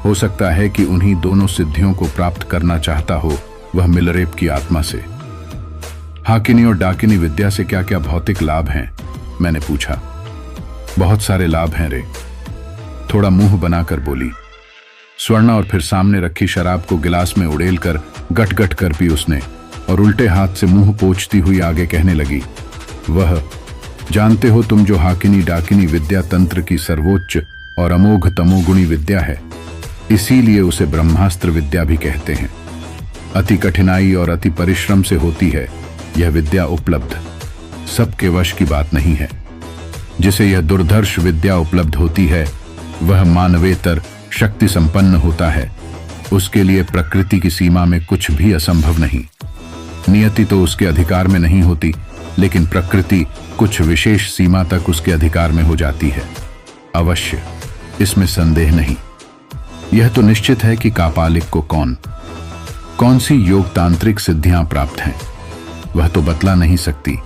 हो सकता है कि उन्हीं दोनों सिद्धियों को प्राप्त करना चाहता हो वह मिलरेप की आत्मा से। हाकिनी और डाकिनी विद्या से क्या क्या भौतिक लाभ हैं? मैंने पूछा। बहुत सारे लाभ हैं रे, थोड़ा मुंह बनाकर बोली स्वर्णा, और फिर सामने रखी शराब को गिलास में उड़ेल कर गट गट कर पी उसने और उल्टे हाथ से मुंह पोंछती हुई आगे कहने लगी, वह जानते हो तुम जो हाकिनी डाकिनी विद्या तंत्र की सर्वोच्च और अमोघ तमोगुणी विद्या है, इसीलिए उसे ब्रह्मास्त्र विद्या भी कहते हैं। अति कठिनाई और अति परिश्रम से होती है यह विद्या उपलब्ध, सबके वश की बात नहीं है। जिसे यह दुर्धर्ष विद्या उपलब्ध होती है वह मानवेतर शक्ति संपन्न होता है। उसके लिए प्रकृति की सीमा में कुछ भी असंभव नहीं। नियति तो उसके अधिकार में नहीं होती, लेकिन प्रकृति कुछ विशेष सीमा तक उसके अधिकार में हो जाती है। अवश्य, इसमें संदेह नहीं। यह तो निश्चित है कि कापालिक को कौन सी योगतांत्रिक सिद्धियां प्राप्त हैं, वह तो बतला नहीं सकती,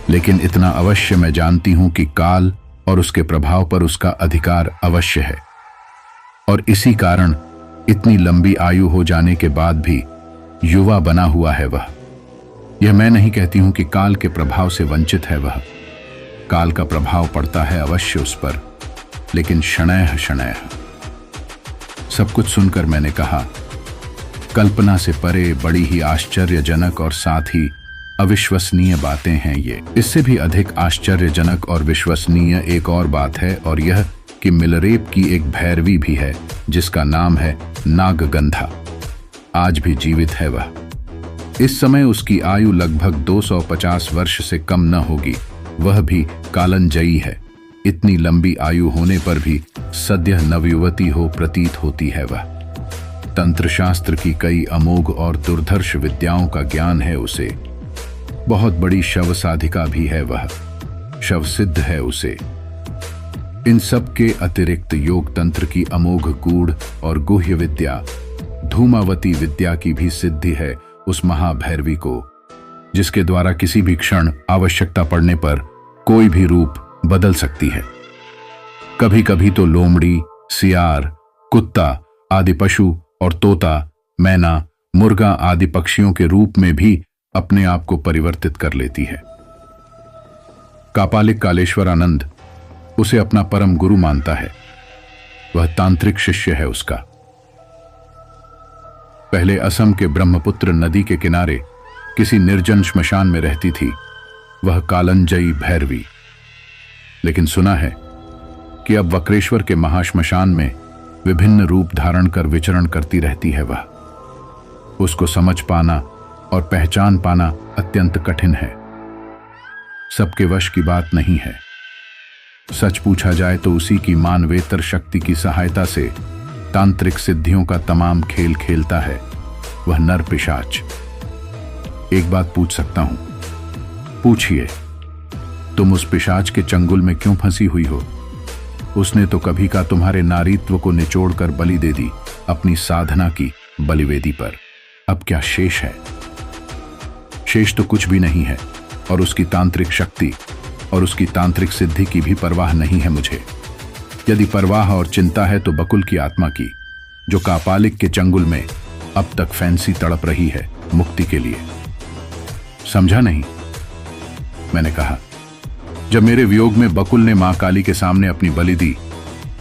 लेकिन इतना अवश्य मैं जानती हूं कि काल और उसके प्रभाव पर उसका अधिकार अवश्य है, और इसी कारण इतनी लंबी आयु हो जाने के बाद भी युवा बना हुआ है वह। यह मैं नहीं कहती हूं कि काल के प्रभाव से वंचित है वह। काल का प्रभाव पड़ता है अवश्य उस पर, लेकिन शनैः शनैः। सब कुछ सुनकर मैंने कहा, कल्पना से परे बड़ी ही आश्चर्यजनक और साथ ही अविश्वसनीय बातें हैं ये। इससे भी अधिक आश्चर्यजनक और विश्वसनीय एक और बात है, और यह कि मिलरेप की एक भैरवी भी है जिसका नाम है नागगंधा। आज भी जीवित है वह। इस समय उसकी आयु लगभग 250 वर्ष से कम न होगी। वह भी कालंजयी है। इतनी लंबी आयु होने पर भी सद्य नवयुवती हो प्रतीत होती है वह। तंत्र शास्त्र की कई अमोघ और दुर्धर्ष विद्याओं का ज्ञान है उसे। बहुत बड़ी शव साधिका भी है वह। शव सिद्ध है उसे। इन सब के अतिरिक्त योग तंत्र की अमोघ गूढ़ और गुह्य विद्या, धूमावती विद्या की भी सिद्धि है उस महाभैरवी को, जिसके द्वारा किसी भी क्षण आवश्यकता पड़ने पर कोई भी रूप बदल सकती है। कभी कभी तो लोमड़ी, सियार, कुत्ता आदि पशु और तोता, मैना, मुर्गा आदि पक्षियों के रूप में भी अपने आप को परिवर्तित कर लेती है। कापालिक कालेश्वरानंद उसे अपना परम गुरु मानता है। वह तांत्रिक शिष्य है उसका। पहले असम के ब्रह्मपुत्र नदी के किनारे किसी निर्जन श्मशान में रहती थी वह कालंजयी भैरवी। लेकिन सुना है कि अब वक्रेश्वर के महाश्मशान में विभिन्न रूप धारण कर विचरण करती रहती है वह। उसको समझ पाना और पहचान पाना अत्यंत कठिन है। सबके वश की बात नहीं है। सच पूछा जाए तो उसी की मानवेतर शक्ति की सहायता से तांत्रिक सिद्धियों का तमाम खेल खेलता है वह नर पिशाच। एक बात पूछ सकता हूं? पूछिए। तुम उस पिशाच के चंगुल में क्यों फंसी हुई हो? उसने तो कभी का तुम्हारे नारीत्व को निचोड़कर बलि दे दी अपनी साधना की बलिवेदी पर। अब क्या शेष है? शेष तो कुछ भी नहीं है, और उसकी तांत्रिक शक्ति और उसकी तांत्रिक सिद्धि की भी परवाह नहीं है मुझे। यदि परवाह और चिंता है तो बकुल की आत्मा की, जो कापालिक के चंगुल में अब तक फैंसी तड़प रही है मुक्ति के लिए। समझा नहीं? मैंने कहा, जब मेरे वियोग में बकुल ने मां काली के सामने अपनी बलि दी,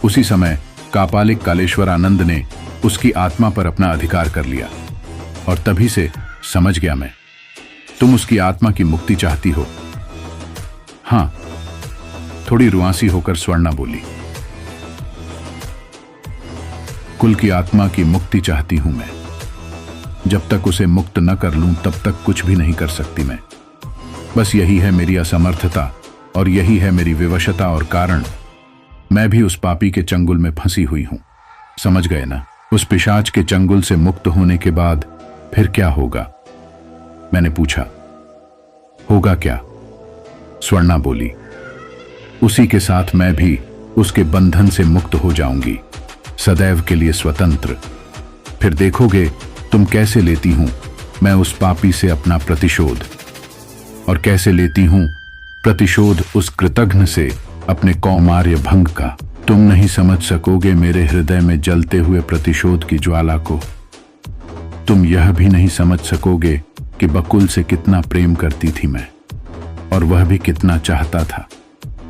उसी समय कापालिक कालेश्वरानंद ने उसकी आत्मा पर अपना अधिकार कर लिया, और तभी से समझ गया मैं, तुम उसकी आत्मा की मुक्ति चाहती हो। हां, थोड़ी रुआंसी होकर स्वर्णा बोली। कुल की आत्मा की मुक्ति चाहती हूं मैं। जब तक उसे मुक्त न कर लूं तब तक कुछ भी नहीं कर सकती मैं। बस यही है मेरी असमर्थता, और यही है मेरी विवशता और कारण। मैं भी उस पापी के चंगुल में फंसी हुई हूं। समझ गए ना? उस पिशाच के चंगुल से मुक्त होने के बाद फिर क्या होगा? मैंने पूछा। होगा क्या? स्वर्णा बोली, उसी के साथ मैं भी उसके बंधन से मुक्त हो जाऊंगी, सदैव के लिए स्वतंत्र। फिर देखोगे तुम कैसे लेती हूं मैं उस पापी से अपना प्रतिशोध, और कैसे लेती हूं प्रतिशोध उस कृतघ्न से अपने कौमार्य भंग का। तुम नहीं समझ सकोगे मेरे हृदय में जलते हुए प्रतिशोध की ज्वाला को। तुम यह भी नहीं समझ सकोगे कि बकुल से कितना प्रेम करती थी मैं, और वह भी कितना चाहता था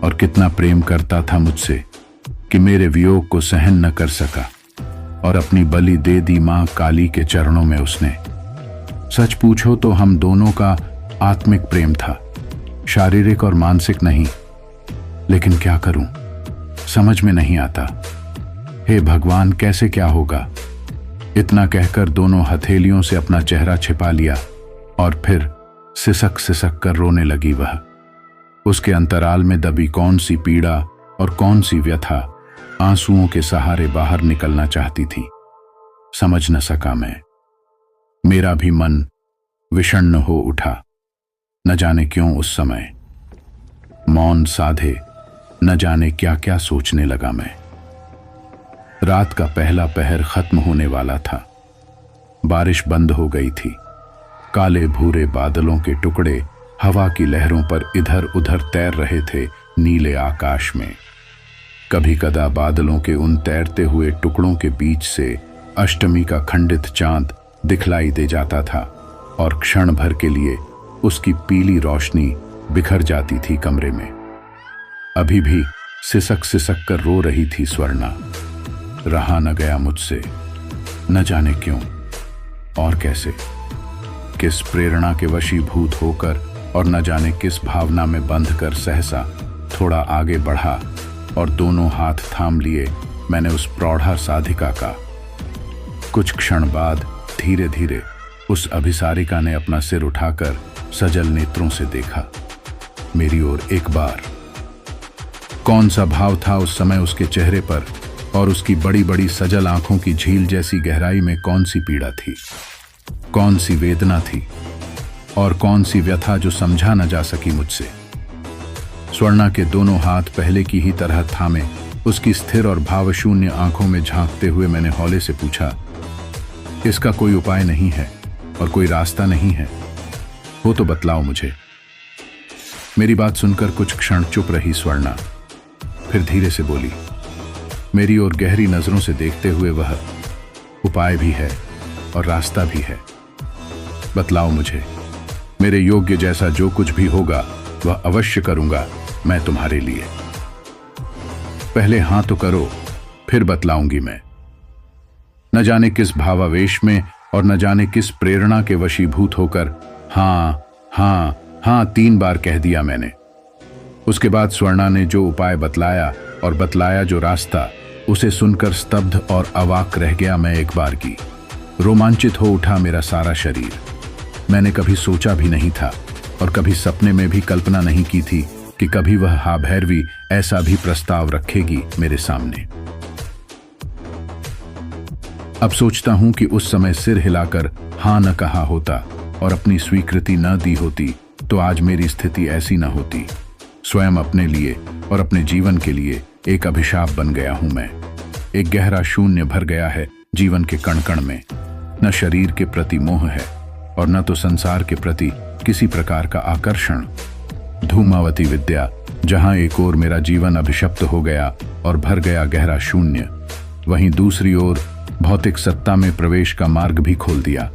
और कितना प्रेम करता था मुझसे, कि मेरे वियोग को सहन न कर सका और अपनी बलि दे दी मां काली के चरणों में उसने। सच पूछो तो हम दोनों का आत्मिक प्रेम था, शारीरिक और मानसिक नहीं। लेकिन क्या करूं, समझ में नहीं आता। हे भगवान, कैसे क्या होगा? इतना कहकर दोनों हथेलियों से अपना चेहरा छिपा लिया, और फिर सिसक सिसक कर रोने लगी वह। उसके अंतराल में दबी कौन सी पीड़ा और कौन सी व्यथा आंसुओं के सहारे बाहर निकलना चाहती थी, समझ न सका मैं। मेरा भी मन विषण्ण हो उठा। न जाने क्यों उस समय मौन साधे न जाने क्या क्या सोचने लगा मैं। रात का पहला पहर खत्म होने वाला था। बारिश बंद हो गई थी। काले भूरे बादलों के टुकड़े हवा की लहरों पर इधर उधर तैर रहे थे नीले आकाश में। कभी कदा बादलों के उन तैरते हुए टुकड़ों के बीच से अष्टमी का खंडित चांद दिखलाई दे जाता था और क्षण भर के लिए उसकी पीली रोशनी बिखर जाती थी कमरे में। अभी भी सिसक सिसक कर रो रही थी स्वर्णा। रहा न गया मुझसे, न जाने क्यों और कैसे, किस प्रेरणा के वशीभूत होकर और न जाने किस भावना में बंध कर सहसा थोड़ा आगे बढ़ा और दोनों हाथ थाम लिए मैंने उस प्रौढ़ा साधिका का। कुछ क्षण बाद धीरे धीरे उस अभिसारिका ने अपना सिर उठाकर सजल नेत्रों से देखा मेरी ओर एक बार। कौन सा भाव था उस समय उसके चेहरे पर, और उसकी बड़ी बड़ी सजल आंखों की झील जैसी गहराई में कौन सी पीड़ा थी, कौन सी वेदना थी और कौन सी व्यथा जो समझा न जा सकी मुझसे। स्वर्णा के दोनों हाथ पहले की ही तरह थामे उसकी स्थिर और भावशून्य आंखों में झांकते हुए मैंने हौले से पूछा, इसका कोई उपाय नहीं है और कोई रास्ता नहीं है, हो तो बतलाओ मुझे। मेरी बात सुनकर कुछ क्षण चुप रही स्वर्णा, फिर धीरे से बोली, मेरी ओर गहरी नजरों से देखते हुए, वह उपाय भी है और रास्ता भी है। बतलाओ मुझे, मेरे योग्य जैसा जो कुछ भी होगा वह अवश्य करूंगा मैं तुम्हारे लिए। पहले हाँ तो करो, फिर बतलाऊंगी मैं। न जाने किस भावावेश में और न जाने किस प्रेरणा के वशीभूत होकर हाँ हाँ हाँ 3 बार कह दिया मैंने। उसके बाद स्वर्णा ने जो उपाय बतलाया और बतलाया जो रास्ता, उसे सुनकर स्तब्ध और अवाक रह गया मैं एक बार की। रोमांचित हो उठा मेरा सारा शरीर। मैंने कभी सोचा भी नहीं था और कभी सपने में भी कल्पना नहीं की थी कि कभी वह हा भैरवी ऐसा भी प्रस्ताव रखेगी मेरे सामने। अब सोचता हूं कि उस समय सिर हिलाकर हां न कहा होता और अपनी स्वीकृति न दी होती तो आज मेरी स्थिति ऐसी न होती। स्वयं अपने लिए और अपने जीवन के लिए एक अभिशाप बन गया हूं मैं। एक गहरा शून्य भर गया है जीवन के कण कण में। न शरीर के प्रति मोह है और न तो संसार के प्रति किसी प्रकार का आकर्षण। धूमावती विद्या, जहां एक ओर मेरा जीवन अभिशप्त हो गया और भर गया गहरा शून्य, वहीं दूसरी ओर भौतिक सत्ता में प्रवेश का मार्ग भी खोल दिया।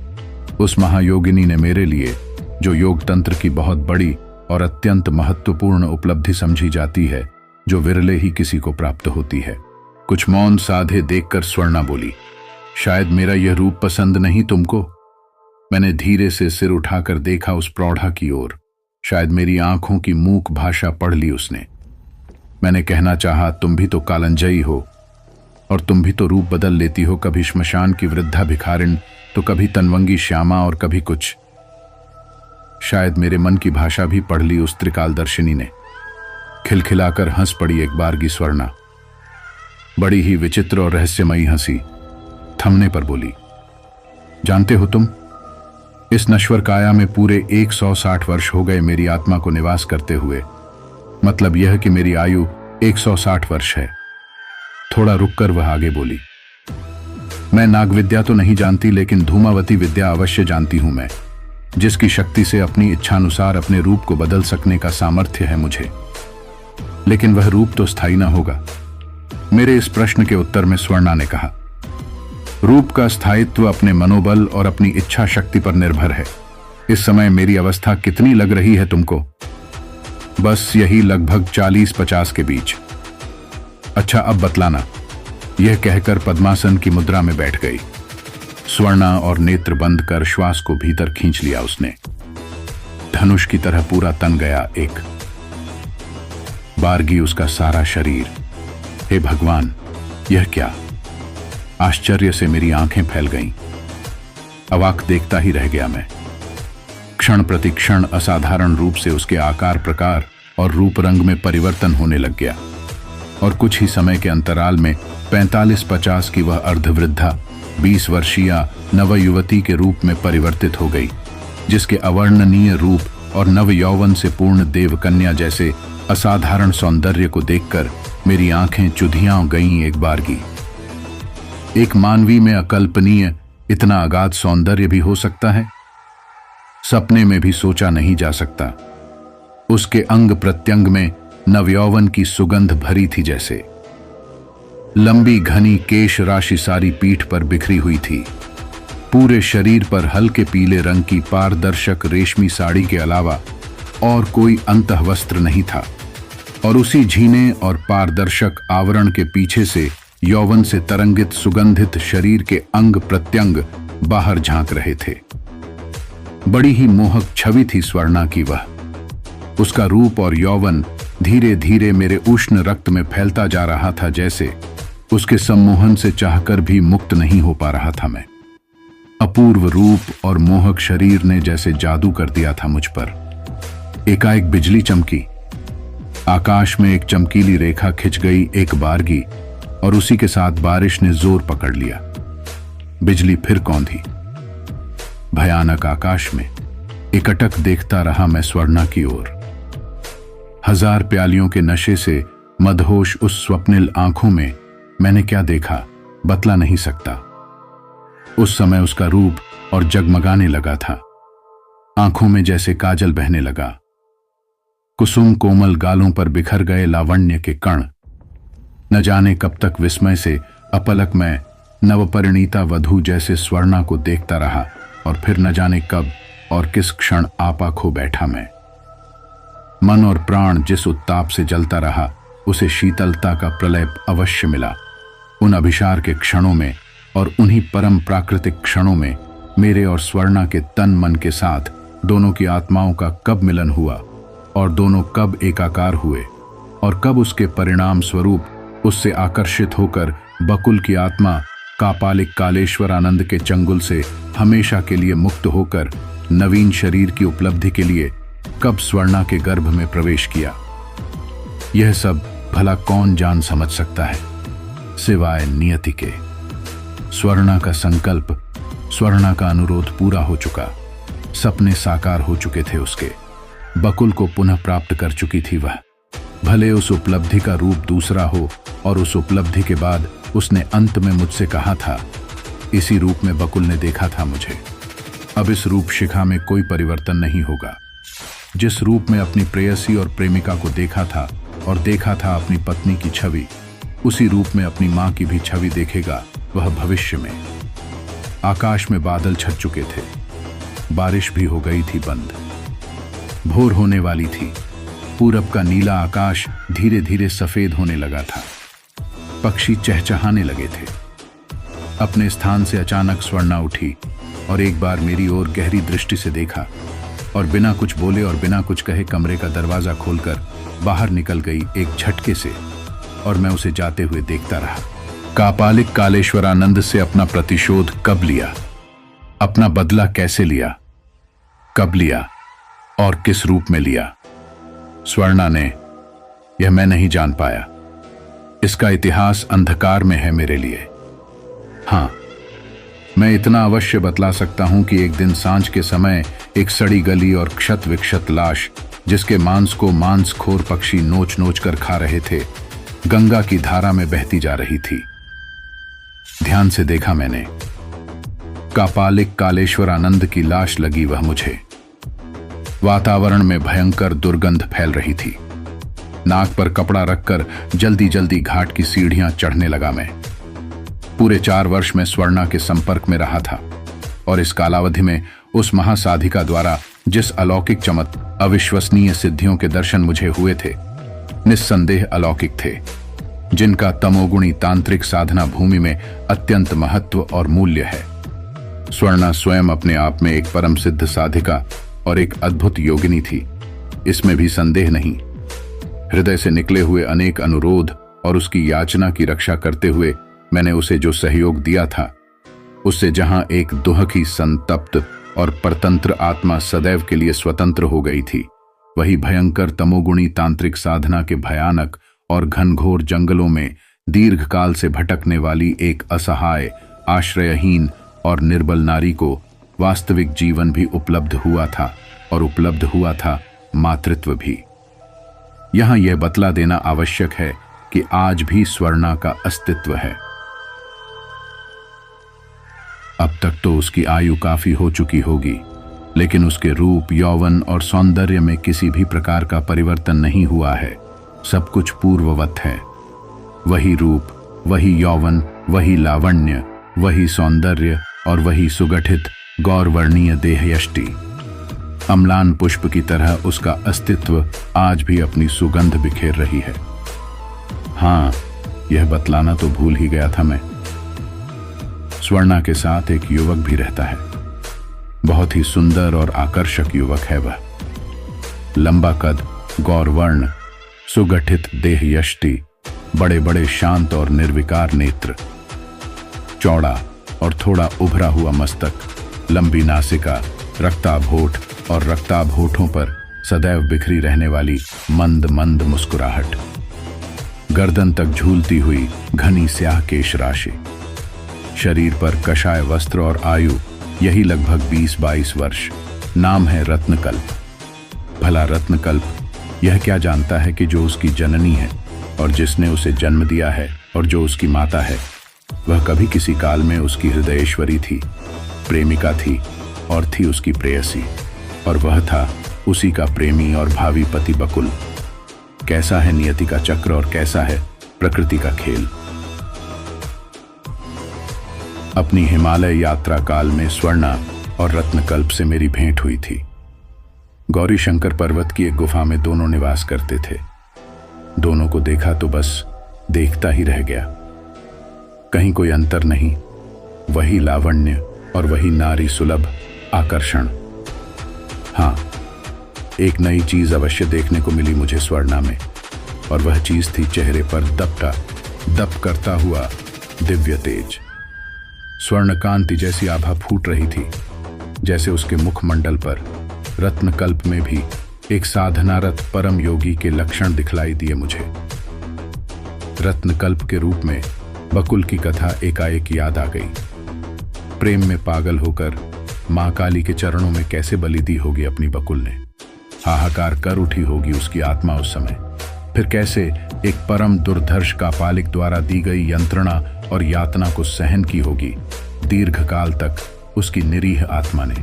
उस महायोगिनी ने मेरे लिए, जो योग तंत्र की बहुत बड़ी और अत्यंत महत्वपूर्ण उपलब्धि समझी जाती है, जो विरले ही किसी को प्राप्त होती है। कुछ मौन साधे देखकर स्वर्णा बोली, शायद मेरा यह रूप पसंद नहीं तुमको। मैंने धीरे से सिर उठाकर देखा उस प्रौढ़ा की ओर। शायद मेरी आंखों की मूक भाषा पढ़ ली उसने। मैंने कहना चाहा, तुम भी तो कालंजयी हो और तुम भी तो रूप बदल लेती हो, कभी श्मशान की वृद्धा भिखारिण तो कभी तनवंगी श्यामा और कभी कुछ। शायद मेरे मन की भाषा भी पढ़ ली उस त्रिकालदर्शिनी ने। खिलखिलाकर हंस पड़ी एक बार की स्वर्णा। बड़ी ही विचित्र और रहस्यमयी हंसी। थमने पर बोली, जानते हो तुम, इस नश्वर काया में पूरे 160 वर्ष हो गए मेरी आत्मा को निवास करते हुए। मतलब यह कि मेरी आयु 160 वर्ष है। थोड़ा रुककर वह आगे बोली, मैं नागविद्या तो नहीं जानती, लेकिन धूमावती विद्या अवश्य जानती हूं मैं, जिसकी शक्ति से अपनी इच्छानुसार अपने रूप को बदल सकने का सामर्थ्य है मुझे। लेकिन वह रूप तो स्थायी न होगा। मेरे इस प्रश्न के उत्तर में स्वर्णा ने कहा, रूप का स्थायित्व अपने मनोबल और अपनी इच्छा शक्ति पर निर्भर है। इस समय मेरी अवस्था कितनी लग रही है तुमको? बस यही लगभग 40-50 के बीच। अच्छा, अब बतलाना। यह कहकर पद्मासन की मुद्रा में बैठ गई स्वर्णा और नेत्र बंद कर श्वास को भीतर खींच लिया उसने। धनुष की तरह पूरा तन गया एक। बारगी उसका सारा शरीर। हे भगवान, यह क्या? आश्चर्य से मेरी आंखें फैल गईं। अवाक देखता ही रह गया मैं। क्षण प्रति क्षण असाधारण रूप से उसके आकार प्रकार और रूप रंग में परिवर्तन होने लग गया और कुछ ही समय के अंतराल में 45-50 की वह अर्धवृद्धा 20 वर्षीय नवयुवती के रूप में परिवर्तित हो गई। जिसके अवर्णनीय रूप और नव यौवन से पूर्ण देवकन्या जैसे असाधारण सौंदर्य को देखकर मेरी आंखें चुधियां गईं एक बारगी। एक मानवी में अकल्पनीय इतना अगाध सौंदर्य भी हो सकता है? सपने में भी सोचा नहीं जा सकता। उसके अंग प्रत्यंग में नवयौवन की सुगंध भरी थी जैसे। लंबी घनी केश राशि सारी पीठ पर बिखरी हुई थी। पूरे शरीर पर हल्के पीले रंग की पारदर्शक रेशमी साड़ी के अलावा और कोई अंतःवस्त्र नहीं था, और उसी झीने और पारदर्शक आवरण के पीछे से यौवन से तरंगित सुगंधित शरीर के अंग प्रत्यंग बाहर झांक रहे थे। बड़ी ही मोहक छवि थी स्वर्णा की वह। उसका रूप और यौवन धीरे धीरे मेरे उष्ण रक्त में फैलता जा रहा था, जैसे उसके सम्मोहन से चाहकर भी मुक्त नहीं हो पा रहा था मैं। अपूर्व रूप और मोहक शरीर ने जैसे जादू कर दिया था मुझ पर। एकाएक बिजली चमकी, आकाश में एक चमकीली रेखा खिंच गई एक बारगी, और उसी के साथ बारिश ने जोर पकड़ लिया। बिजली फिर कौंधी। भयानक आकाश में एकटक देखता रहा मैं स्वर्णा की ओर। हजार प्यालियों के नशे से मदहोश उस स्वप्निल आंखों में मैंने क्या देखा बतला नहीं सकता। उस समय उसका रूप और जगमगाने लगा था। आंखों में जैसे काजल बहने लगा। कुसुम कोमल गालों पर बिखर गए लावण्य के कण। न जाने कब तक विस्मय से अपलक मैं नवपरिणीता वधू जैसे स्वर्णा को देखता रहा, और फिर न जाने कब और किस क्षण आपा खो बैठा मैं। मन और प्राण जिस उत्ताप से जलता रहा, उसे शीतलता का प्रलय अवश्य मिला। उन अभिसार के क्षणों में और उन्हीं परम प्राकृतिक क्षणों में मेरे और स्वर्णा के तन मन के साथ दोनों की आत्माओं का कब मिलन हुआ, और दोनों कब एकाकार हुए, और कब उसके परिणाम स्वरूप उससे आकर्षित होकर बकुल की आत्मा कापालिक कालेश्वर आनंद के चंगुल से हमेशा के लिए मुक्त होकर नवीन शरीर की उपलब्धि के लिए कब स्वर्णा के गर्भ में प्रवेश किया। यह सब भला कौन जान समझ सकता है सिवाय नियति के। स्वर्णा का संकल्प, स्वर्णा का अनुरोध पूरा हो चुका। सपने साकार हो चुके थे उसके। बकुल को पुनः प्राप्त कर चुकी थी वह। भले उस उपलब्धि का रूप दूसरा हो, और उस उपलब्धि के बाद उसने अंत में मुझसे कहा था, इसी रूप में बकुल ने देखा था मुझे। अब इस रूप शिखा में कोई परिवर्तन नहीं होगा। जिस रूप में अपनी प्रेयसी और प्रेमिका को देखा था, और देखा था अपनी पत्नी की छवि, उसी रूप में अपनी मां की भी छवि देखेगा वह भविष्य में। आकाश में बादल छट चुके थे। बारिश भी हो गई थी बंद। भोर होने वाली थी। पूरब का नीला आकाश धीरे धीरे सफेद होने लगा था। पक्षी चहचहाने लगे थे। अपने स्थान से अचानक स्वर्णा उठी और एक बार मेरी ओर गहरी दृष्टि से देखा, और बिना कुछ बोले और बिना कुछ कहे कमरे का दरवाजा खोलकर बाहर निकल गई एक झटके से, और मैं उसे जाते हुए देखता रहा। कापालिक कालेश्वरानंद से अपना प्रतिशोध कब लिया, अपना बदला कैसे लिया, कब लिया और किस रूप में लिया स्वर्णा ने, यह मैं नहीं जान पाया। इसका इतिहास अंधकार में है मेरे लिए। हां, मैं इतना अवश्य बतला सकता हूं कि एक दिन सांझ के समय एक सड़ी गली और क्षत विक्षत लाश, जिसके मांस को मांसखोर पक्षी नोच नोच कर खा रहे थे, गंगा की धारा में बहती जा रही थी। ध्यान से देखा मैंने। कापालिक कालेश्वर आनंद की लाश लगी वह मुझे। वातावरण में भयंकर दुर्गंध फैल रही थी। नाक पर कपड़ा रखकर जल्दी जल्दी घाट की सीढ़ियां चढ़ने लगा मैं। पूरे 4 वर्ष में स्वर्णा के संपर्क में रहा था, और इस कालावधि में उस महासाधिका द्वारा जिस अलौकिक चमक, अविश्वसनीय सिद्धियों के दर्शन मुझे हुए थे, निस्संदेह अलौकिक थे, जिनका तमोगुणी तांत्रिक साधना भूमि में अत्यंत महत्व और मूल्य है। स्वर्णा स्वयं अपने आप में एक परम सिद्ध साधिका और एक अद्भुत योगिनी थी, इसमें भी संदेह नहीं। हृदय से निकले हुए अनेक अनुरोध और उसकी याचना की रक्षा करते हुए मैंने उसे जो सहयोग दिया था, उससे जहां एक दुहकी संतप्त और परतंत्र आत्मा सदैव के लिए स्वतंत्र हो गई थी, वही भयंकर तमोगुणी तांत्रिक साधना के भयानक और घनघोर जंगलों में दीर्घकाल से भटकने वाली एक असहाय, आश्रयहीन और निर्बल नारी को वास्तविक जीवन भी उपलब्ध हुआ था और उपलब्ध हुआ था मातृत्व भी। यहां यह बतला देना आवश्यक है कि आज भी स्वर्णा का अस्तित्व है। अब तक तो उसकी आयु काफी हो चुकी होगी, लेकिन उसके रूप, यौवन और सौंदर्य में किसी भी प्रकार का परिवर्तन नहीं हुआ है। सब कुछ पूर्ववत है। वही रूप, वही यौवन, वही लावण्य, वही सौंदर्य और वही सुगठित गौरवर्णीय देहयष्टि। अम्लान पुष्प की तरह उसका अस्तित्व आज भी अपनी सुगंध बिखेर रही है। हाँ, यह बतलाना तो भूल ही गया था मैं। स्वर्णा के साथ एक युवक भी रहता है। बहुत ही सुंदर और आकर्षक युवक है वह। लंबा कद, गौरवर्ण, सुगठित देहयष्टि, बड़े बड़े शांत और निर्विकार नेत्र, चौड़ा और थोड़ा उभरा हुआ मस्तक, लंबी नासिका, रक्ताभ होठ और रक्ताभ होठों पर सदैव बिखरी रहने वाली मंद मंद मुस्कुराहट, गर्दन तक झूलती हुई घनी स्याह केश राशि, शरीर पर कषाय वस्त्र और आयु यही लगभग 20-22 वर्ष। नाम है रत्नकल्प। भला रत्नकल्प यह क्या जानता है कि जो उसकी जननी है और जिसने उसे जन्म दिया है और जो उसकी माता है, वह कभी किसी काल में उसकी हृदयेश्वरी थी, प्रेमिका थी और थी उसकी प्रेयसी, और वह था उसी का प्रेमी और भावी पति बकुल। कैसा है नियति का चक्र और कैसा है प्रकृति का खेल। अपनी हिमालय यात्रा काल में स्वर्णा और रत्नकल्प से मेरी भेंट हुई थी। गौरी शंकर पर्वत की एक गुफा में दोनों निवास करते थे। दोनों को देखा तो बस देखता ही रह गया। कहीं कोई अंतर नहीं, वही लावण्य और वही नारी सुलभ आकर्षण। हाँ, एक नई चीज अवश्य देखने को मिली मुझे स्वर्णा में, और वह चीज थी चेहरे पर दप करता हुआ दिव्य तेज। स्वर्ण कांति जैसी आभा फूट रही थी, जैसे उसके मुखमंडल पर रत्नकल्प में भी एक साधनारत परम योगी के लक्षण दिखलाई दिए मुझे। रत्नकल्प के रूप में बकुल की कथा एकाएक याद आ गई। प्रेम में पागल होकर मां काली के चरणों में कैसे बलि दी होगी अपनी बकुल ने। हाहाकार कर उठी होगी उसकी आत्मा उस समय। फिर कैसे एक परम दुर्धर्ष कापालिक द्वारा दी गई यंत्रणा और यातना को सहन की होगी दीर्घकाल तक उसकी निरीह आत्मा ने।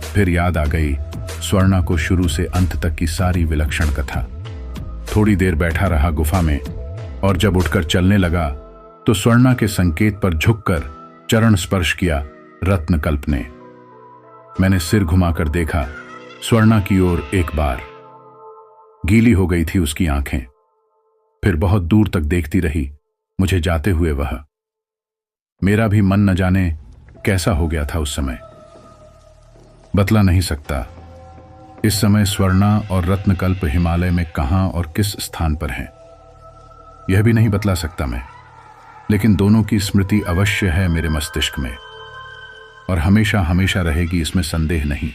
फिर याद आ गई स्वर्णा को शुरू से अंत तक की सारी विलक्षण कथा। थोड़ी देर बैठा रहा गुफा में, और जब उठकर चलने लगा तो स्वर्णा के संकेत पर झुककर चरण स्पर्श किया रत्नकल्प ने। मैंने सिर घुमाकर देखा स्वर्णा की ओर एक बार। गीली हो गई थी उसकी आंखें। फिर बहुत दूर तक देखती रही मुझे जाते हुए वह। मेरा भी मन न जाने कैसा हो गया था उस समय, बतला नहीं सकता। इस समय स्वर्णा और रत्नकल्प हिमालय में कहां और किस स्थान पर हैं, यह भी नहीं बतला सकता मैं। लेकिन दोनों की स्मृति अवश्य है मेरे मस्तिष्क में, और हमेशा हमेशा रहेगी, इसमें संदेह नहीं।